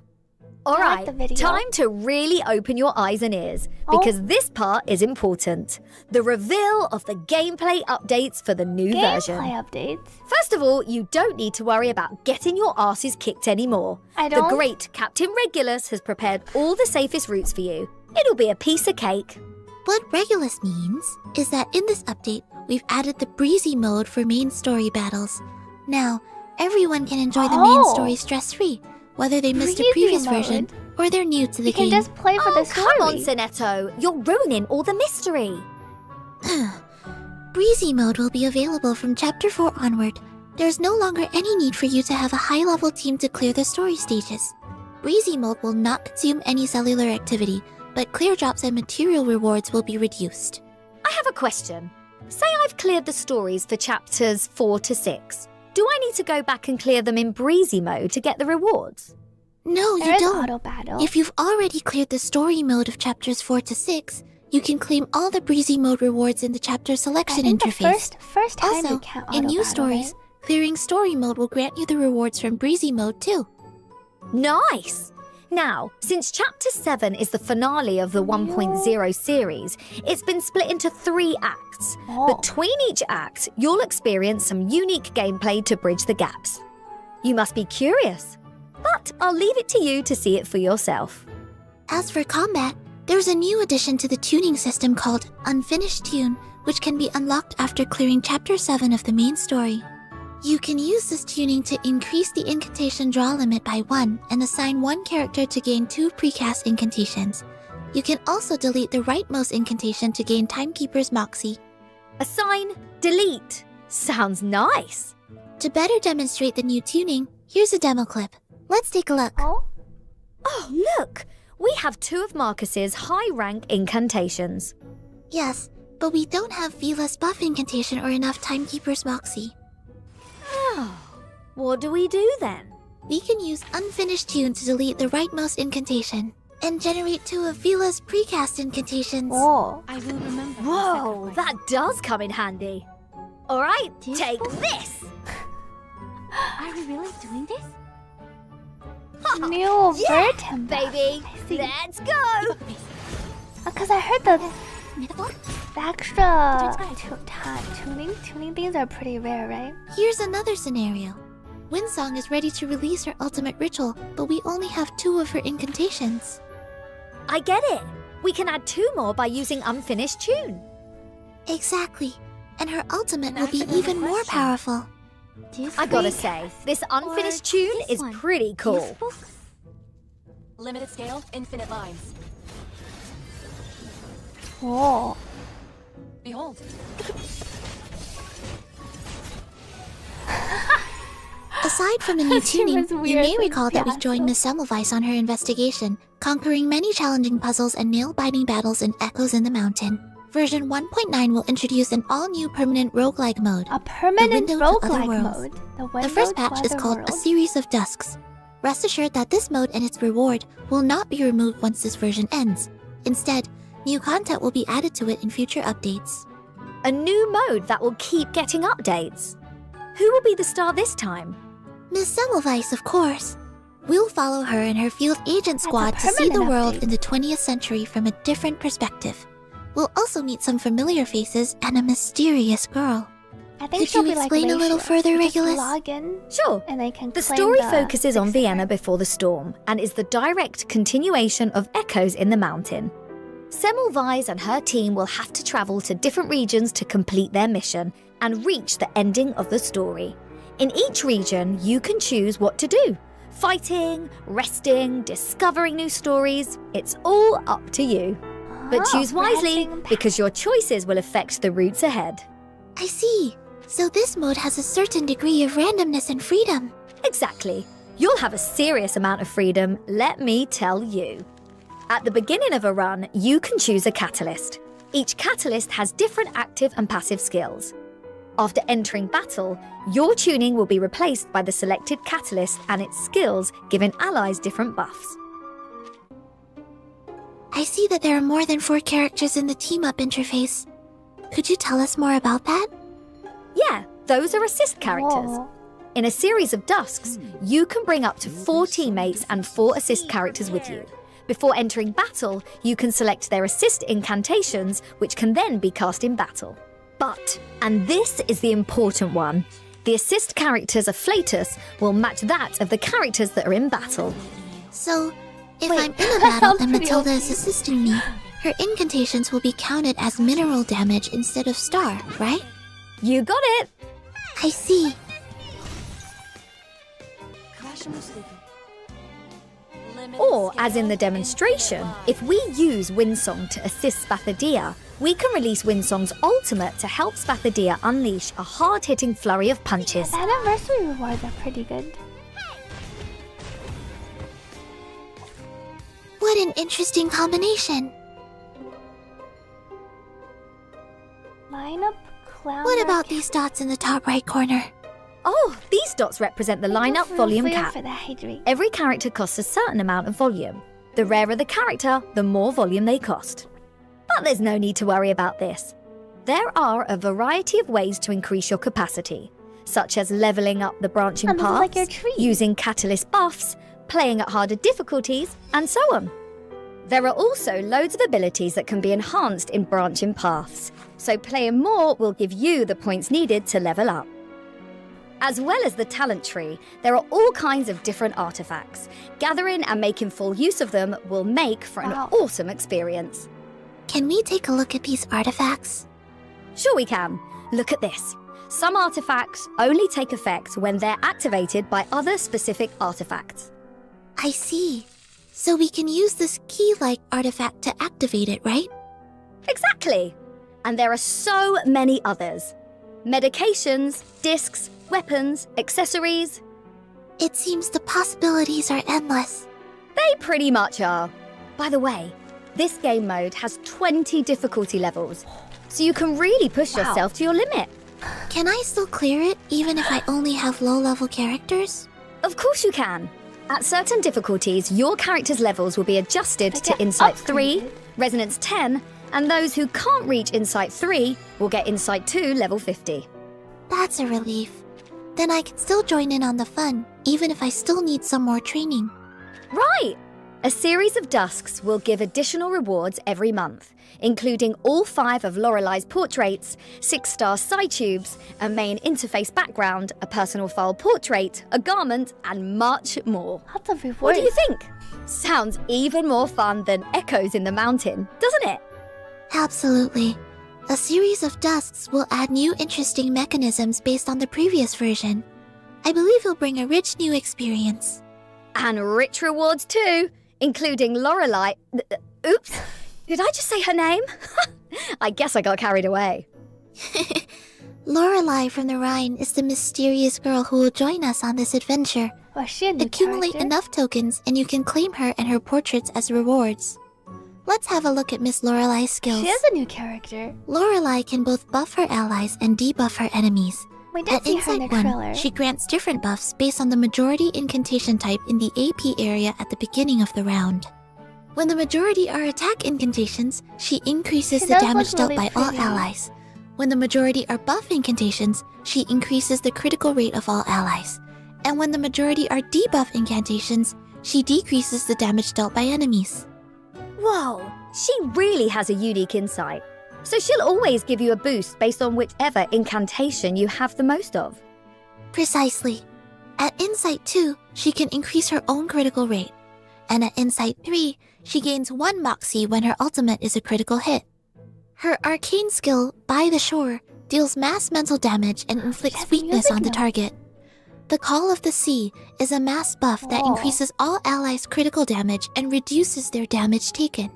All right, time to really open your eyes and ears, because this part is important. The reveal of the gameplay updates for the new version. Gameplay updates? First of all, you don't need to worry about getting your asses kicked anymore. The great Captain Regulus has prepared all the safest routes for you. It'll be a piece of cake. What Regulus means is that in this update, we've added the Breezy mode for main story battles. Now, everyone can enjoy the main story stress-free, whether they missed a previous version or they're new to the game. You can just play for the story. Come on, Sinetto. You're ruining all the mystery. Breezy mode will be available from Chapter 4 onward. There's no longer any need for you to have a high-level team to clear the story stages. Breezy mode will not consume any cellular activity, but clear drops and material rewards will be reduced. I have a question. Say I've cleared the stories for chapters 4 to 6. Do I need to go back and clear them in Breezy mode to get the rewards? No, you don't. Auto battle. If you've already cleared the story mode of chapters 4 to 6, you can claim all the Breezy mode rewards in the chapter selection interface. The first time also, you can't auto in new battle, stories, right? clearing story mode will grant you the rewards from Breezy mode too. Nice! Now, since Chapter 7 is the finale of the 1.0 series, it's been split into 3 acts. Between each act, you'll experience some unique gameplay to bridge the gaps. You must be curious, but I'll leave it to you to see it for yourself. As for combat, there's a new addition to the tuning system called Unfinished Tune, which can be unlocked after clearing Chapter 7 of the main story. You can use this tuning to increase the incantation draw limit by 1 and assign 1 character to gain 2 precast incantations. You can also delete the rightmost incantation to gain Timekeeper's Moxie. Assign, delete. Sounds nice. To better demonstrate the new tuning, here's a demo clip. Let's take a look. Oh, look! We have 2 of Marcus's high-rank incantations. Yes, but we don't have Vila's buff incantation or enough Timekeeper's Moxie. Oh, what do we do then? We can use Unfinished Tune to delete the rightmost incantation and generate 2 of Vila's precast incantations. Oh, I will remember. Whoa, that does come in handy. All right, take this. Are we really doing this? New Yeah, version, baby. Let's go. Because I heard the extra tuning things are pretty rare, right? Here's another scenario. Windsong is ready to release her ultimate ritual, but we only have 2 of her incantations. I get it. We can add 2 more by using Unfinished Tune. Exactly. And her ultimate will be even more powerful. I gotta say, this Unfinished Tune is pretty cool. Limited scale, infinite lines. Oh. Behold. Aside from the new tuning, you may recall that we joined Miss Semmelweis on her investigation, conquering many challenging puzzles and nail-biting battles in Echoes in the Mountain. Version 1.9 will introduce an all-new permanent roguelike mode. A permanent roguelike mode? The first patch is called A Series of Dusks. Rest assured that this mode and its reward will not be removed once this version ends. Instead, new content will be added to it in future updates. A new mode that will keep getting updates. Who will be the star this time? Miss Semmelweis, of course. We'll follow her and her field agent squad to see the world in the 20th century from a different perspective. We'll also meet some familiar faces and a mysterious girl. I think Could you explain a little further, Regulus? Sure. And they can the story focuses on Vienna before the storm and is the direct continuation of Echoes in the Mountain. Semmelweis and her team will have to travel to different regions to complete their mission and reach the ending of the story. In each region, you can choose what to do. Fighting, resting, discovering new stories, it's all up to you. But choose wisely, because your choices will affect the routes ahead. I see. So this mode has a certain degree of randomness and freedom. Exactly. You'll have a serious amount of freedom, let me tell you. At the beginning of a run, you can choose a catalyst. Each catalyst has different active and passive skills. After entering battle, your tuning will be replaced by the selected catalyst and its skills, giving allies different buffs. I see that there are more than 4 characters in the team-up interface. Could you tell us more about that? Yeah, those are assist characters. Whoa. In a series of dusks, you can bring up to 4 teammates and 4 assist characters with you. Before entering battle, you can select their assist incantations, which can then be cast in battle. But, and this is the important one, the assist character's afflatus will match that of the characters that are in battle. So, if I'm in a battle and Matilda is assisting me, her incantations will be counted as mineral damage instead of star, right? You got it! I see. Or, as in the demonstration, if we use Windsong to assist Spathadia, we can release Windsong's ultimate to help Spathadia unleash a hard-hitting flurry of punches. The anniversary rewards are pretty good. What an interesting combination. Lineup clown. What about these dots in the top right corner? Oh, these dots represent the lineup volume cap. For the hydrate. Every character costs a certain amount of volume. The rarer the character, the more volume they cost. But there's no need to worry about this. There are a variety of ways to increase your capacity, such as leveling up the branching paths, like your tree. using catalyst buffs, playing at harder difficulties, and so on. There are also loads of abilities that can be enhanced in branching paths, so playing more will give you the points needed to level up. As well as the talent tree, there are all kinds of different artifacts. Gathering and making full use of them will make for an awesome experience. Can we take a look at these artifacts? Sure we can. Look at this. Some artifacts only take effect when they're activated by other specific artifacts. I see. So we can use this key-like artifact to activate it, right? Exactly. And there are so many others. Medications, discs, weapons, accessories. It seems the possibilities are endless. They pretty much are. By the way, this game mode has 20 difficulty levels, so you can really push yourself to your limit. Can I still clear it, even if I only have low-level characters? Of course you can. At certain difficulties, your character's levels will be adjusted to Insight 3, Resonance 10, and those who can't reach Insight 3 will get Insight 2 level 50. That's a relief. Then I can still join in on the fun, even if I still need some more training. Right! A series of dusks will give additional rewards every month, including all 5 of Lauralai's portraits, 6-star side tubes, a main interface background, a personal file portrait, a garment, and much more. Lots of rewards. What do you think? Sounds even more fun than Echoes in the Mountain, doesn't it? Absolutely. A series of dusks will add new interesting mechanisms based on the previous version. I believe it'll bring a rich new experience. And rich rewards too, including Lauralai. Oops, did I just say her name? I guess I got carried away. Lauralai from the Rhine is the mysterious girl who will join us on this adventure. Was she a new Accumulate character? enough tokens and you can claim her and her portraits as rewards. Let's have a look at Miss Lauralai's skills. She is a new character. Lauralai can both buff her allies and debuff her enemies. We did At see her in the Insight 1, trailer. she grants different buffs based on the majority incantation type in the AP area at the beginning of the round. When the majority are attack incantations, she increases She the does damage look dealt really by all pretty. allies. When the majority are buff incantations, she increases the critical rate of all allies. And when the majority are debuff incantations, she decreases the damage dealt by enemies. Whoa, she really has a unique insight. So she'll always give you a boost based on whichever incantation you have the most of. Precisely. At Insight 2, she can increase her own critical rate. And at Insight 3, she gains 1 Moxie when her ultimate is a critical hit. Her arcane skill, By the Shore, deals mass mental damage and inflicts weakness on the target. The Call of the Sea is a mass buff that increases all allies' critical damage and reduces their damage taken.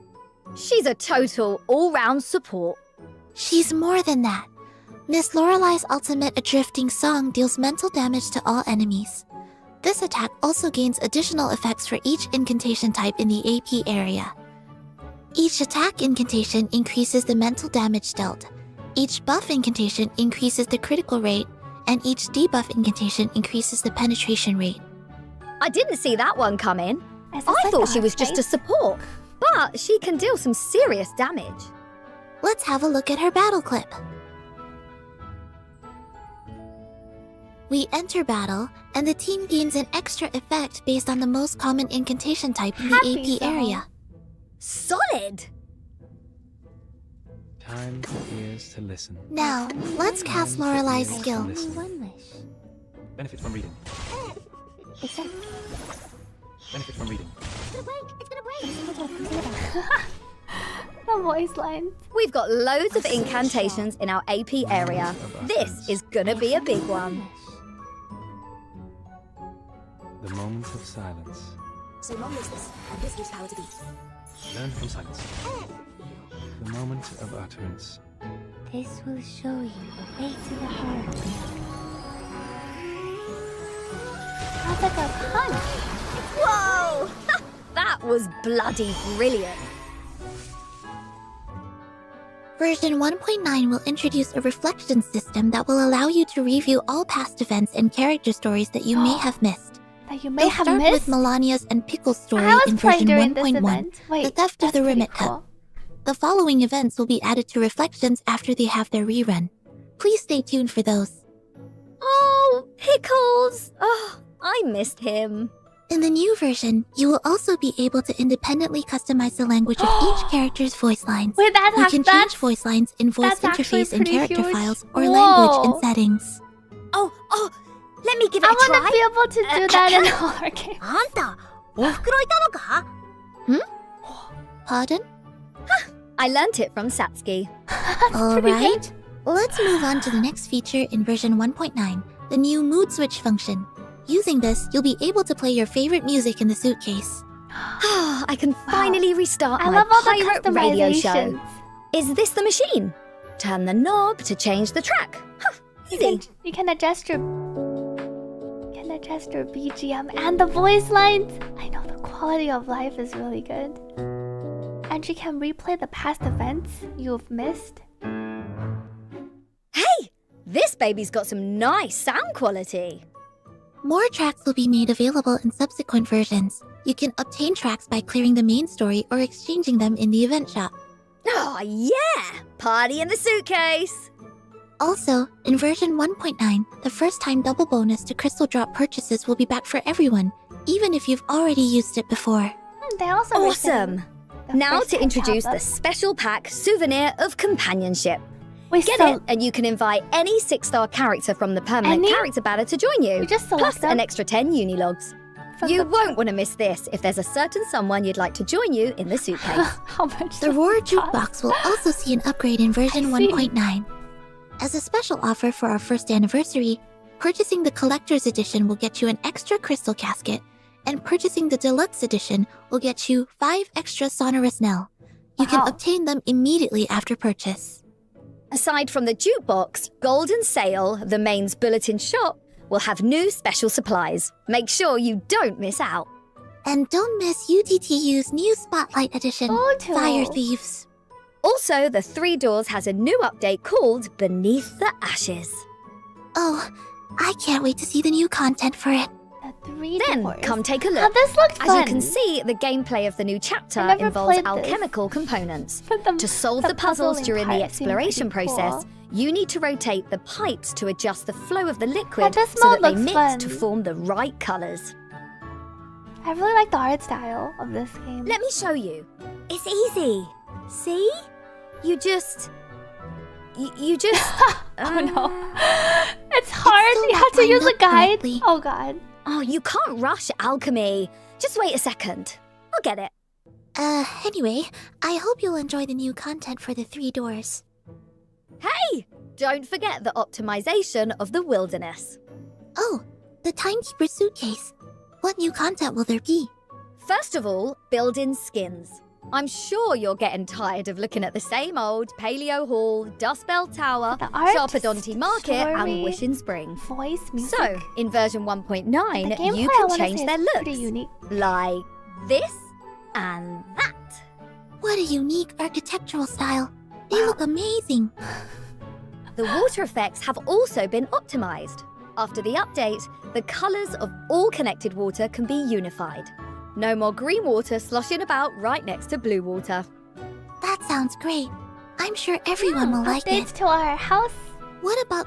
She's a total all-round support. She's more than that. Miss Lauralai's ultimate, A Drifting Song, deals mental damage to all enemies. This attack also gains additional effects for each incantation type in the AP area. Each attack incantation increases the mental damage dealt. Each buff incantation increases the critical rate, and each debuff incantation increases the penetration rate. I didn't see that one coming. Is this I like thought a she was just a support, but she can deal some serious damage. Let's have a look at her battle clip. We enter battle, and the team gains an extra effect based on the most common incantation type in the Happy AP song. area. Solid! Time for ears to listen. Now, let's cast Lauralai's skill. Benefit from reading. Benefit from reading. The voice lines. We've got loads of incantations in our AP area. This is gonna be a big one. The moment of silence. So long as this, and this gives power to be. Learn from silence. The moment of utterance. This will show you the way to the heart. That's like a punch. Whoa! That was bloody brilliant. Version 1.9 will introduce a reflection system that will allow you to review all past events and character stories that you may have missed. That you may They'll have start missed. with Melania's and Pickle's story I was in playing version during this 1.1, event. Wait, The Theft of the that's pretty Rimmet Cup. cool. The following events will be added to Reflections after they have their rerun. Please stay tuned for those. Oh, Pickles! Oh, I missed him. In the new version, you will also be able to independently customize the language of each character's voice lines. Wait, that's You can change voice lines in voice that's actually interface and pretty character huge. files or Whoa. language in settings. Oh, let me give it I a try. want to be able to do that in horror games. あんた、お袋いたのか? Pardon? I learnt it from Satsuki. Alright. Let's move on to the next feature in version 1.9, the new mood switch function. Using this, you'll be able to play your favorite music in the suitcase. I can finally restart I my love all the pirate radio show. customizations. Is this the machine? Turn the knob to change the track. Huh, easy. You can adjust your BGM and the voice lines. I know the quality of life is really good. And you can replay the past events you've missed. Hey, this baby's got some nice sound quality. More tracks will be made available in subsequent versions. You can obtain tracks by clearing the main story or exchanging them in the event shop. Oh yeah, party in the suitcase. Also, in version 1.9, the first time double bonus to crystal drop purchases will be back for everyone, even if you've already used it before. They also Awesome. Now first to time introduce pop-up. the special pack Souvenir of Companionship. Wait, Get so- it, and you can invite any 6-star character from the permanent Any? character banner to join you. You just select plus them? an extra 10 Unilogs. You won't want to miss this if there's a certain someone you'd like to join you in the suitcase. How much? The Roar Jukebox will also see an upgrade in version 1.9. As a special offer for our first anniversary, purchasing the Collector's Edition will get you an extra crystal casket, and purchasing the Deluxe Edition will get you 5 extra sonorous Nell. You can obtain them immediately after purchase. Aside from the jukebox, Golden Sale, the main's bulletin shop, will have new special supplies. Make sure you don't miss out. And don't miss UTTU's new Spotlight Edition, Fire Thieves. Also, the Three Doors has a new update called Beneath the Ashes. Oh, I can't wait to see the new content for it. Then, come take a look. Oh, this looked fun. As you can see, the gameplay of the new chapter involves alchemical components. To solve the puzzles during the exploration process, you need to rotate the pipes to adjust the flow of the liquid so that they mix to form the right colours. I really like the art style of this game. Let me show you. It's easy. See? You just... Oh no. It's hard. You have to use a guide. Oh god. Oh, you can't rush alchemy. Just wait a second. I'll get it. Anyway, I hope you'll enjoy the new content for the Three Doors. Hey! Don't forget the optimization of the wilderness. Oh, the Timekeeper suitcase. What new content will there be? First of all, build-in skins. I'm sure you're getting tired of looking at the same old Paleo Hall, Dust Bell Tower, Sharpadonti Market, and Wishing Spring. Voice, music. So, in version 1.9, you can change their looks. Like this and that. What a unique architectural style. They look amazing. The water effects have also been optimized. After the update, the colors of all connected water can be unified. No more green water sloshing about right next to blue water. That sounds great. I'm sure everyone will like it. Updates to our house. What about...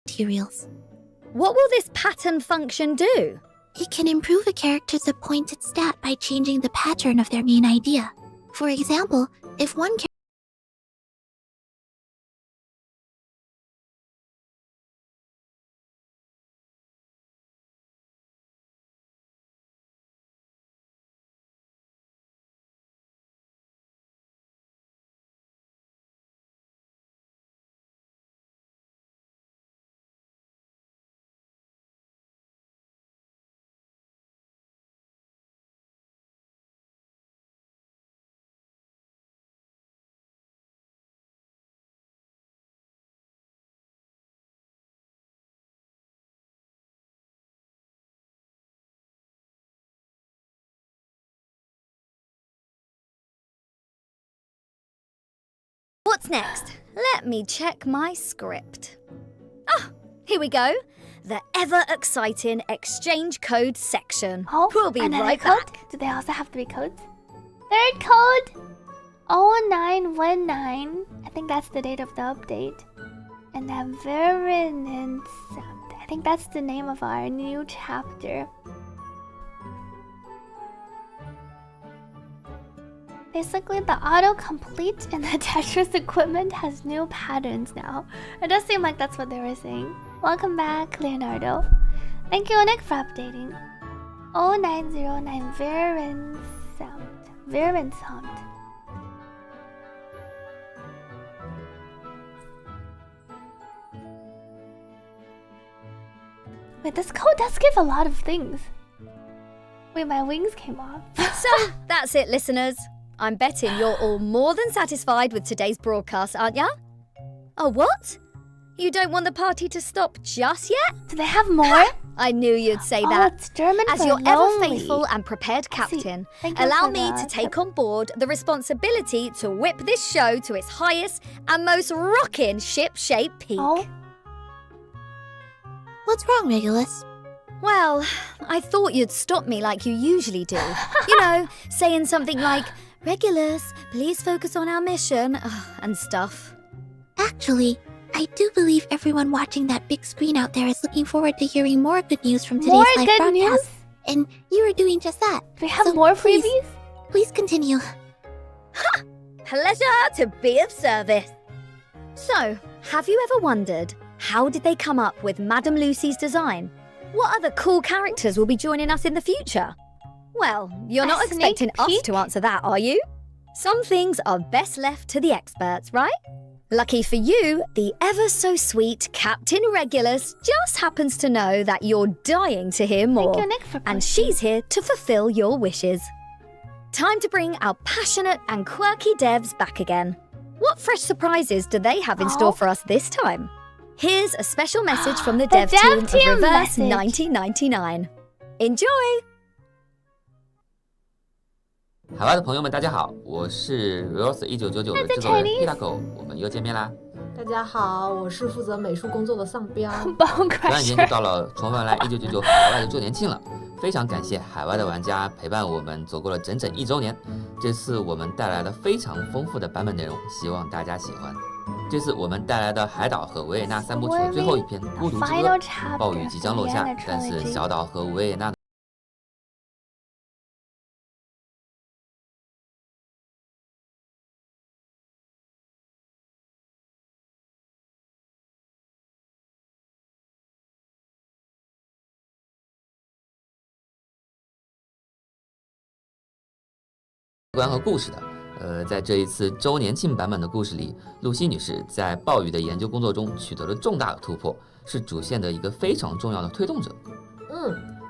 materials. What will this pattern function do? It can improve a character's appointed stat by changing the pattern of their main idea. For example, if one character What's next? Let me check my script. Ah, here we go. The ever-exciting exchange code section. Oh, we'll be right code? back. Do they also have 3 codes? Third code! 0919. I think that's the date of the update. And that Reverese. I think that's the name of our new chapter. Basically, the autocomplete in the Tetris equipment has new patterns now. It does seem like that's what they were saying. Welcome back, Leonardo. Thank you, Nick, for updating. 0909 Reverese. Wait, this code does give a lot of things. Wait, my wings came off. So, that's it, listeners. I'm betting you're all more than satisfied with today's broadcast, aren't ya? Oh, what? You don't want the party to stop just yet? Do they have more? I knew you'd say that. It's German As for your lonely. ever faithful and prepared captain, Thank you allow for me the to take on board the responsibility to whip this show to its highest and most rockin' ship-shape peak. What's wrong, Regulus? Well, I thought you'd stop me like you usually do. You know, saying something like, Regulus, please focus on our mission, and stuff. Actually, I do believe everyone watching that big screen out there is looking forward to hearing more good news from today's live broadcast. News? And you are doing just that. Do we have more freebies? Please continue. Ha! Pleasure to be of service. So, have you ever wondered, how did they come up with Madame Lucy's design? What other cool characters will be joining us in the future? Well, you're not expecting us to answer that, are you? Some things are best left to the experts, right? Lucky for you, the ever-so-sweet Captain Regulus just happens to know that you're dying to hear more, and she's here to fulfill your wishes. Time to bring our passionate and quirky devs back again. What fresh surprises do they have in store for us this time? Here's a special message from the dev team of Reverse 1999. Enjoy! 海外的朋友们，大家好，我是 Reverese 1999的制作人 Hitako， 我们又见面啦。大家好，我是负责美术工作的丧彪。转眼间就到了重返来1999海外的周年庆了，非常感谢海外的玩家陪伴我们走过了整整1周年。这次我们带来了非常丰富的版本内容，希望大家喜欢。这次我们带来的海岛和维也纳3部曲的最后一篇《孤独之歌》，暴雨即将落下，但是小岛和维也纳观和故事的。在这一次周年庆版本的故事里，露西女士在暴雨的研究工作中取得了重大的突破，是主线的一个非常重要的推动者。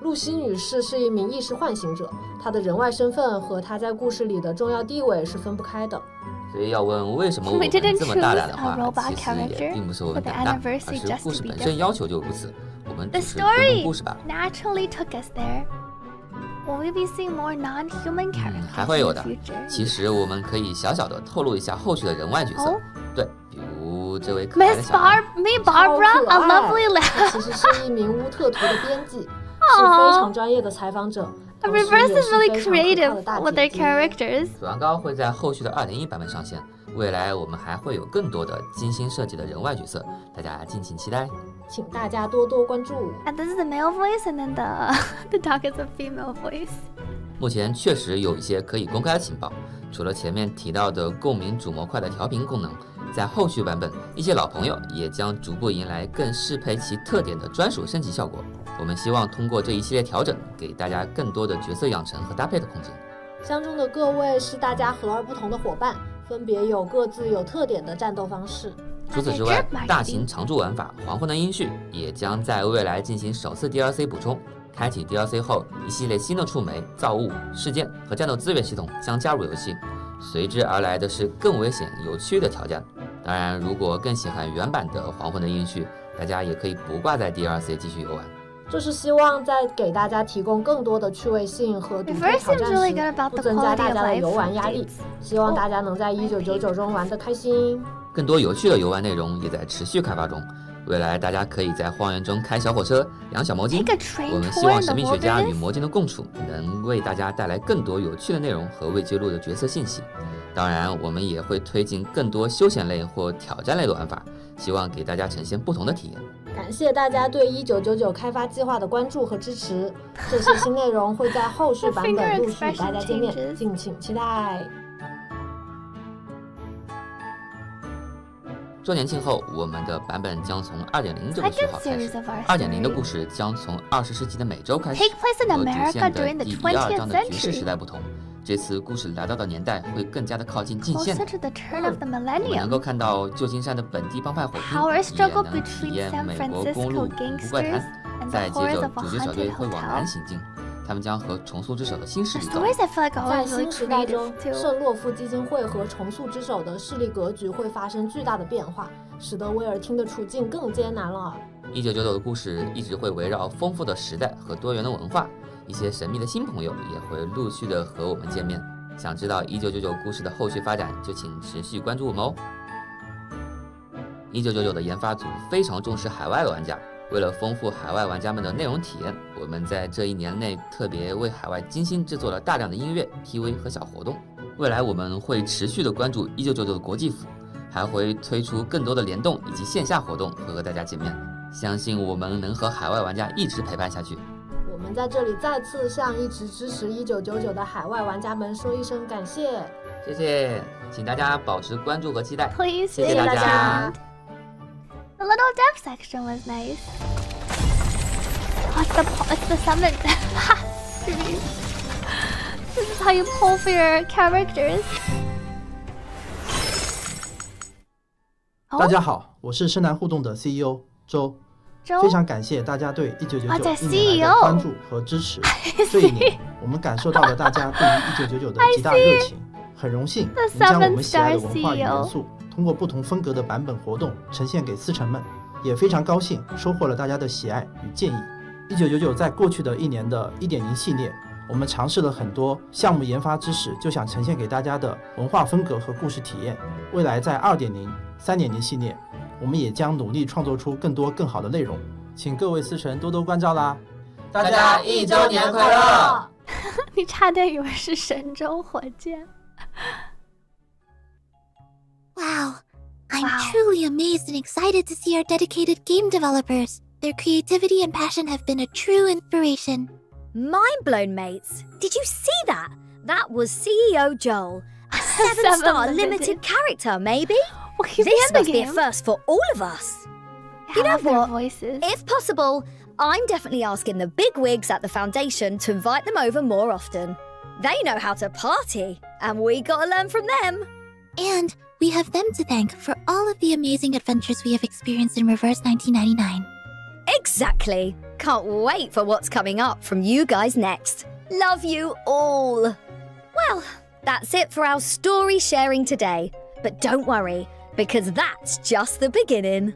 露西女士是一名意识唤醒者，她的人外身份和她在故事里的重要地位是分不开的。所以要问为什么我们这么大胆的话，其实也并不是我们胆大，而是故事本身要求就如此。我们只是推动故事吧。Naturally took us there. Will we be seeing more non-human characters? 还会有的。其实我们可以小小的透露一下后续的人外角色。对，比如这位可爱的小孩。Me Barbara, a lovely lad. 其实是一名乌特图的编辑，是非常专业的采访者。Reverse is really creative with their characters. 主羊羔会在后续的2.1版本上线，未来我们还会有更多的精心设计的人外角色，大家敬请期待。请大家多多关注。And this is the male voice, and then the dog is a female voice. 目前确实有一些可以公开的情报，除了前面提到的共鸣主模块的调频功能，在后续版本，一些老朋友也将逐步迎来更适配其特点的专属升级效果。我们希望通过这一系列调整，给大家更多的角色养成和搭配的空间。相中的各位是大家和而不同的伙伴，分别有各自有特点的战斗方式。除此之外，大型常驻玩法《黄昏的音序》也将在未来进行首次 DLC 补充。开启 DLC 后，一系列新的触媒、造物、事件和战斗资源系统将加入游戏，随之而来的是更危险、有趣的挑战。当然，如果更喜欢原版的《黄昏的音序》，大家也可以不挂在 DLC 继续游玩。这是希望在给大家提供更多的趣味性和独特挑战时，不增加大家的游玩压力。希望大家能在1999中玩得开心。更多有趣的游玩内容也在持续开发中。未来大家可以在荒原中开小火车、养小魔晶。我们希望神秘学家与魔晶的共处能为大家带来更多有趣的内容和未揭露的角色信息。当然，我们也会推进更多休闲类或挑战类的玩法，希望给大家呈现不同的体验。感谢大家对1999开发计划的关注和支持，这些新内容会在后续版本陆续与大家见面，敬请期待。周年庆后，我们的版本将从 2.0 这个序号开始。2.0 的故事将从20世纪的美洲开始，和主线的第1、2章的局势时代不同。这次故事来到的年代会更加的靠近近现代。我们能够看到旧金山的本地帮派火拼，也能体验美国公路五湖怪谈。再接着主角小队会往南行进，他们将和重塑之手的新势力走。在新时代中，圣洛夫基金会和重塑之手的势力格局会发生巨大的变化，使得威尔汀的处境更艰难了。1999的故事一直会围绕丰富的时代和多元的文化，一些神秘的新朋友也会陆续的和我们见面。想知道1999故事的后续发展，就请持续关注我们哦。1999的研发组非常重视海外玩家，为了丰富海外玩家们的内容体验，我们在这1年内特别为海外精心制作了大量的音乐、TV 和小活动。未来我们会持续的关注1999的国际服，还会推出更多的联动以及线下活动和大家见面。相信我们能和海外玩家一直陪伴下去。我们在这里再次向一直支持1999的海外玩家们说一声感谢。谢谢，请大家保持关注和期待。谢谢大家。The little dev section was nice. It's the 7th. This is how you pull for your characters. 大家好，我是深南互动的 CEO 周。非常感谢大家对19991年来的关注和支持。这1年，我们感受到了大家对于1999的极大热情。很荣幸能将我们喜爱的文化与元素，通过不同风格的版本活动呈现给思成们，也非常高兴收获了大家的喜爱与建议。1999在过去的1年的 1.0 系列，我们尝试了很多项目研发之时就想呈现给大家的文化风格和故事体验。未来在 2.0、3.0 系列，我们也将努力创作出更多更好的内容，请各位思成多多关照啦！大家1周年快乐！你差点以为是神舟火箭。Wow, I'm truly amazed and excited to see our dedicated game developers. Their creativity and passion have been a true inspiration. Mind blown, mates. Did you see that? That was CEO Joel. A 7-star limited character, maybe? Well, he's this in the must game. Be a first for all of us. You know what? Voices. If possible, I'm definitely asking the big wigs at the Foundation to invite them over more often. They know how to party, and we gotta learn from them. And we have them to thank for all of the amazing adventures we have experienced in Reverse 1999. Exactly. Can't wait for what's coming up from you guys next. Love you all. Well, that's it for our story sharing today. But don't worry, because that's just the beginning.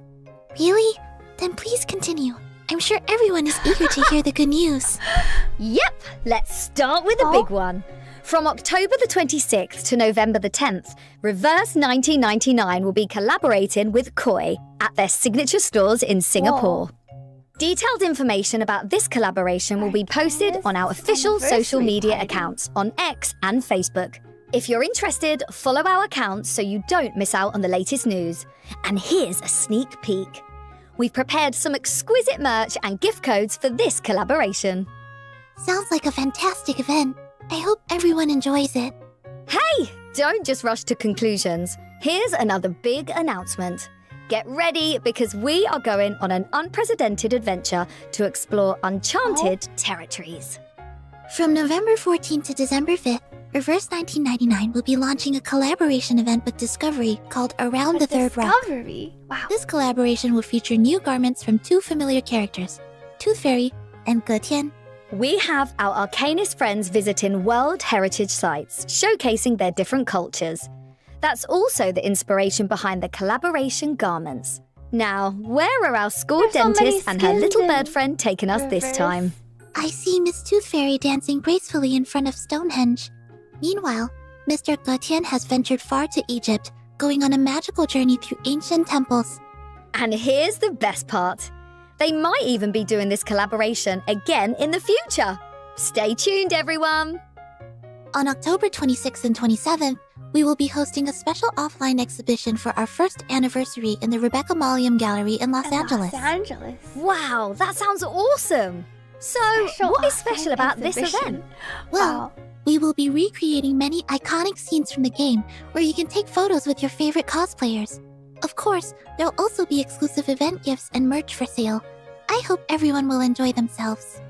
Really? Then please continue. I'm sure everyone is eager to hear the good news. Yep, let's start with the big one. From October the 26th to November the 10th, Reverse 1999 will be collaborating with Koi at their signature stores in Singapore. Detailed information about this collaboration will be posted on our official social media accounts on X and Facebook. If you're interested, follow our accounts so you don't miss out on the latest news. And here's a sneak peek. We've prepared some exquisite merch and gift codes for this collaboration. Sounds like a fantastic event. I hope everyone enjoys it. Hey, don't just rush to conclusions. Here's another big announcement. Get ready because we are going on an unprecedented adventure to explore enchanted territories. From November 14th to December 5th, Reverse 1999 will be launching a collaboration event with Discovery called Around the Third Rock. Discovery? Wow. This collaboration will feature new garments from 2 familiar characters, Tooth Fairy and Ge Tian. We have our Arcanist friends visiting World Heritage sites, showcasing their different cultures. That's also the inspiration behind the collaboration garments. Now, where are our school dentist and her little bird friend taking us this time? I see Miss Tooth Fairy dancing gracefully in front of Stonehenge. Meanwhile, Mr. Ge Tian has ventured far to Egypt, going on a magical journey through ancient temples. And here's the best part. They might even be doing this collaboration again in the future. Stay tuned, everyone! On October 26th and 27th, we will be hosting a special offline exhibition for our first anniversary in the Rebecca Maulium Gallery in Los Angeles. Wow, that sounds awesome! So, what is special about this event? Well, we will be recreating many iconic scenes from the game where you can take photos with your favorite cosplayers. Of course, there'll also be exclusive event gifts and merch for sale. I hope everyone will enjoy themselves.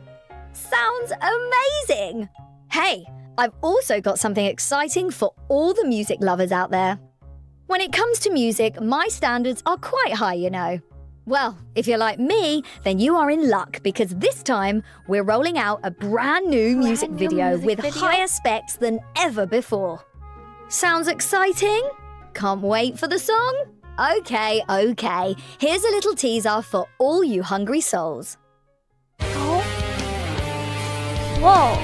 Sounds amazing! Hey, I've also got something exciting for all the music lovers out there. When it comes to music, my standards are quite high, you know. Well, if you're like me, then you are in luck because this time we're rolling out a brand new music video with higher specs than ever before. Sounds exciting? Can't wait for the song? Okay. Here's a little teaser for all you hungry souls. Oh. Whoa.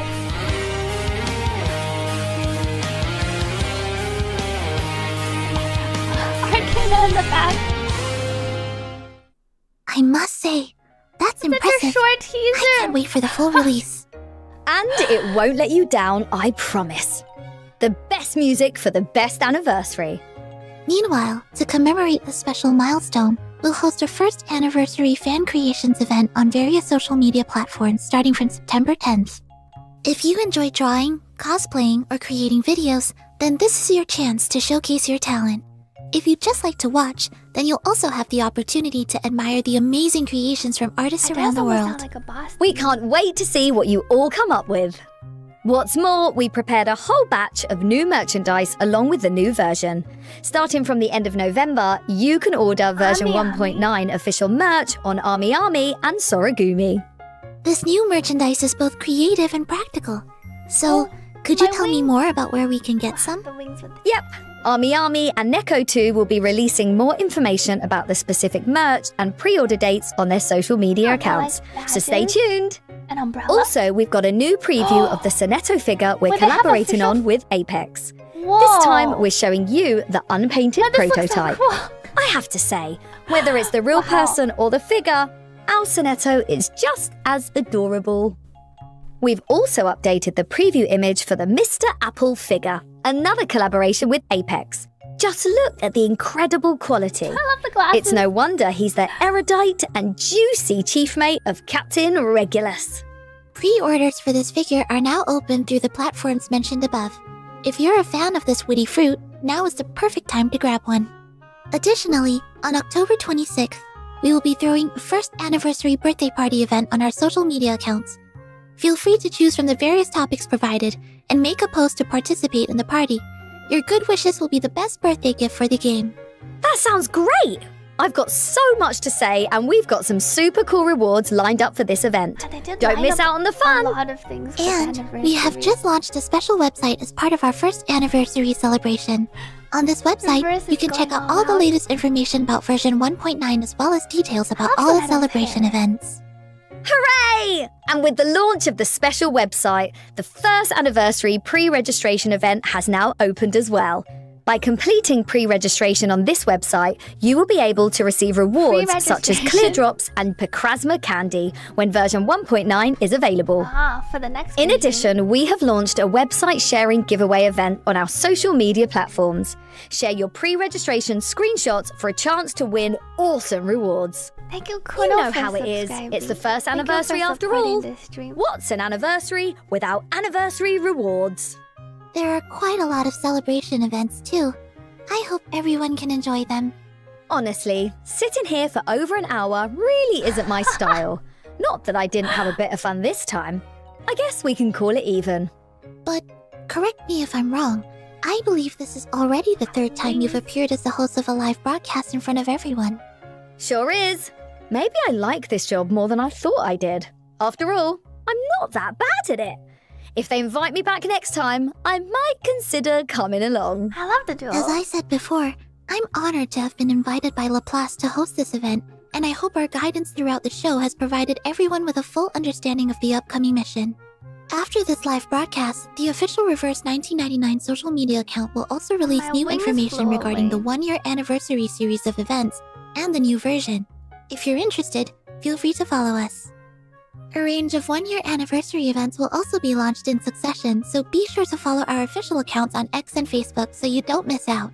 Arcana in the back. I must say, that's impressive. Short teaser. I can't wait for the full release. And it won't let you down, I promise. The best music for the best anniversary. Meanwhile, to commemorate this special milestone, we'll host a first anniversary fan creations event on various social media platforms starting from September 10th. If you enjoy drawing, cosplaying, or creating videos, then this is your chance to showcase your talent. If you'd just like to watch, then you'll also have the opportunity to admire the amazing creations from artists around the world. We can't wait to see what you all come up with. What's more, we prepared a whole batch of new merchandise along with the new version. Starting from the end of November, you can order version 1.9 official merch on Army and Soragumi. This new merchandise is both creative and practical. So, could you tell me more about where we can get some? Yep. Army and Neko 2 will be releasing more information about the specific merch and pre-order dates on their social media accounts, so stay tuned. An umbrella? Also, we've got a new preview of the Sonetto figure we're collaborating on with Apex. Whoa. This time, we're showing you the unpainted prototype. So cool. I have to say, whether it's the real person or the figure, our Sonetto is just as adorable. We've also updated the preview image for the Mr. Apple figure, another collaboration with Apex. Just look at the incredible quality. I love the glasses. It's no wonder he's the erudite and juicy chief mate of Captain Regulus. Pre-orders for this figure are now open through the platforms mentioned above. If you're a fan of this witty fruit, now is the perfect time to grab one. Additionally, on October 26th, we will be throwing a first anniversary birthday party event on our social media accounts. Feel free to choose from the various topics provided and make a post to participate in the party. Your good wishes will be the best birthday gift for the game. That sounds great! I've got so much to say, and we've got some super cool rewards lined up for this event. Don't miss out on the fun! A lot of things for And we have just launched a special website as part of our first anniversary celebration. On this website, you can check out all the latest information about version 1.9 as well as details about all the celebration events. Hooray! And with the launch of the special website, the first anniversary pre-registration event has now opened as well. By completing pre-registration on this website, you will be able to receive rewards such as clear drops and Picrasma candy when version 1.9 is available. For the next In addition, we have launched a website sharing giveaway event on our social media platforms. Share your pre-registration screenshots for a chance to win awesome rewards. Thank you, Kuno, you know how it is. It's the first anniversary after all. What's an anniversary without anniversary rewards? There are quite a lot of celebration events too. I hope everyone can enjoy them. Honestly, sitting here for over an hour really isn't my style. Not that I didn't have a bit of fun this time. I guess we can call it even. But correct me if I'm wrong. I believe this is already the third time you've appeared as the host of a live broadcast in front of everyone. Sure is. Maybe I like this job more than I thought I did. After all, I'm not that bad at it. If they invite me back next time, I might consider coming along. I love the duo. As I said before, I'm honored to have been invited by Laplace to host this event, and I hope our guidance throughout the show has provided everyone with a full understanding of the upcoming mission. After this live broadcast, the official Reverse 1999 social media account will also release new information regarding the one-year anniversary series of events and the new version. If you're interested, feel free to follow us. A range of one-year anniversary events will also be launched in succession, so be sure to follow our official accounts on X and Facebook so you don't miss out.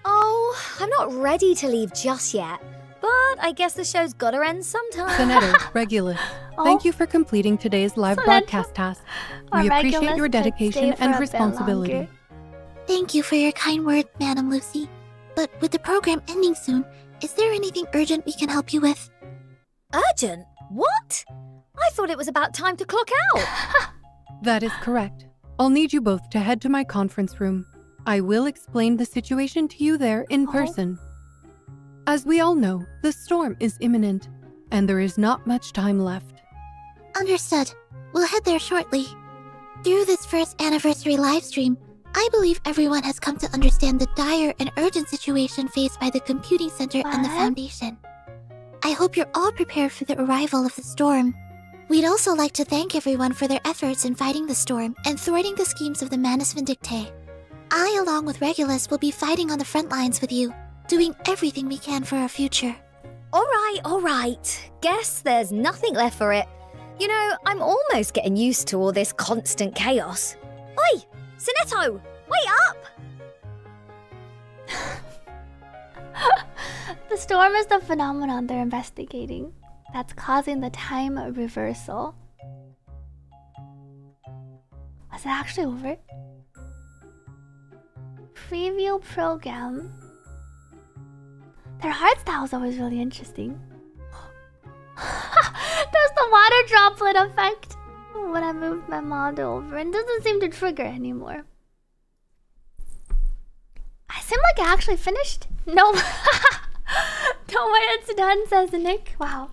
Oh, I'm not ready to leave just yet, but I guess the show's gotta end sometime. Sonetto, Regulus, thank you for completing today's live broadcast task. We appreciate your dedication and responsibility. Thank you for your kind words, Madam Lucy. But with the program ending soon, is there anything urgent we can help you with? Urgent? What? I thought it was about time to clock out. That is correct. I'll need you both to head to my conference room. I will explain the situation to you there in person. As we all know, the storm is imminent, and there is not much time left. Understood. We'll head there shortly. Through this first anniversary livestream, I believe everyone has come to understand the dire and urgent situation faced by the computing center and the Foundation. I hope you're all prepared for the arrival of the storm. We'd also like to thank everyone for their efforts in fighting the storm and thwarting the schemes of the Manus Vindictae. I, along with Regulus, will be fighting on the front lines with you, doing everything we can for our future. All right. Guess there's nothing left for it. You know, I'm almost getting used to all this constant chaos. Oi! Sonetto! Wait up! The storm is the phenomenon they're investigating that's causing the time reversal. Was it actually over? Preview program. Their art style is always really interesting. There's the water droplet effect when I moved my model over, and doesn't seem to trigger anymore. I seem like I actually finished. No. Don't worry, it's done, says Nick. Wow.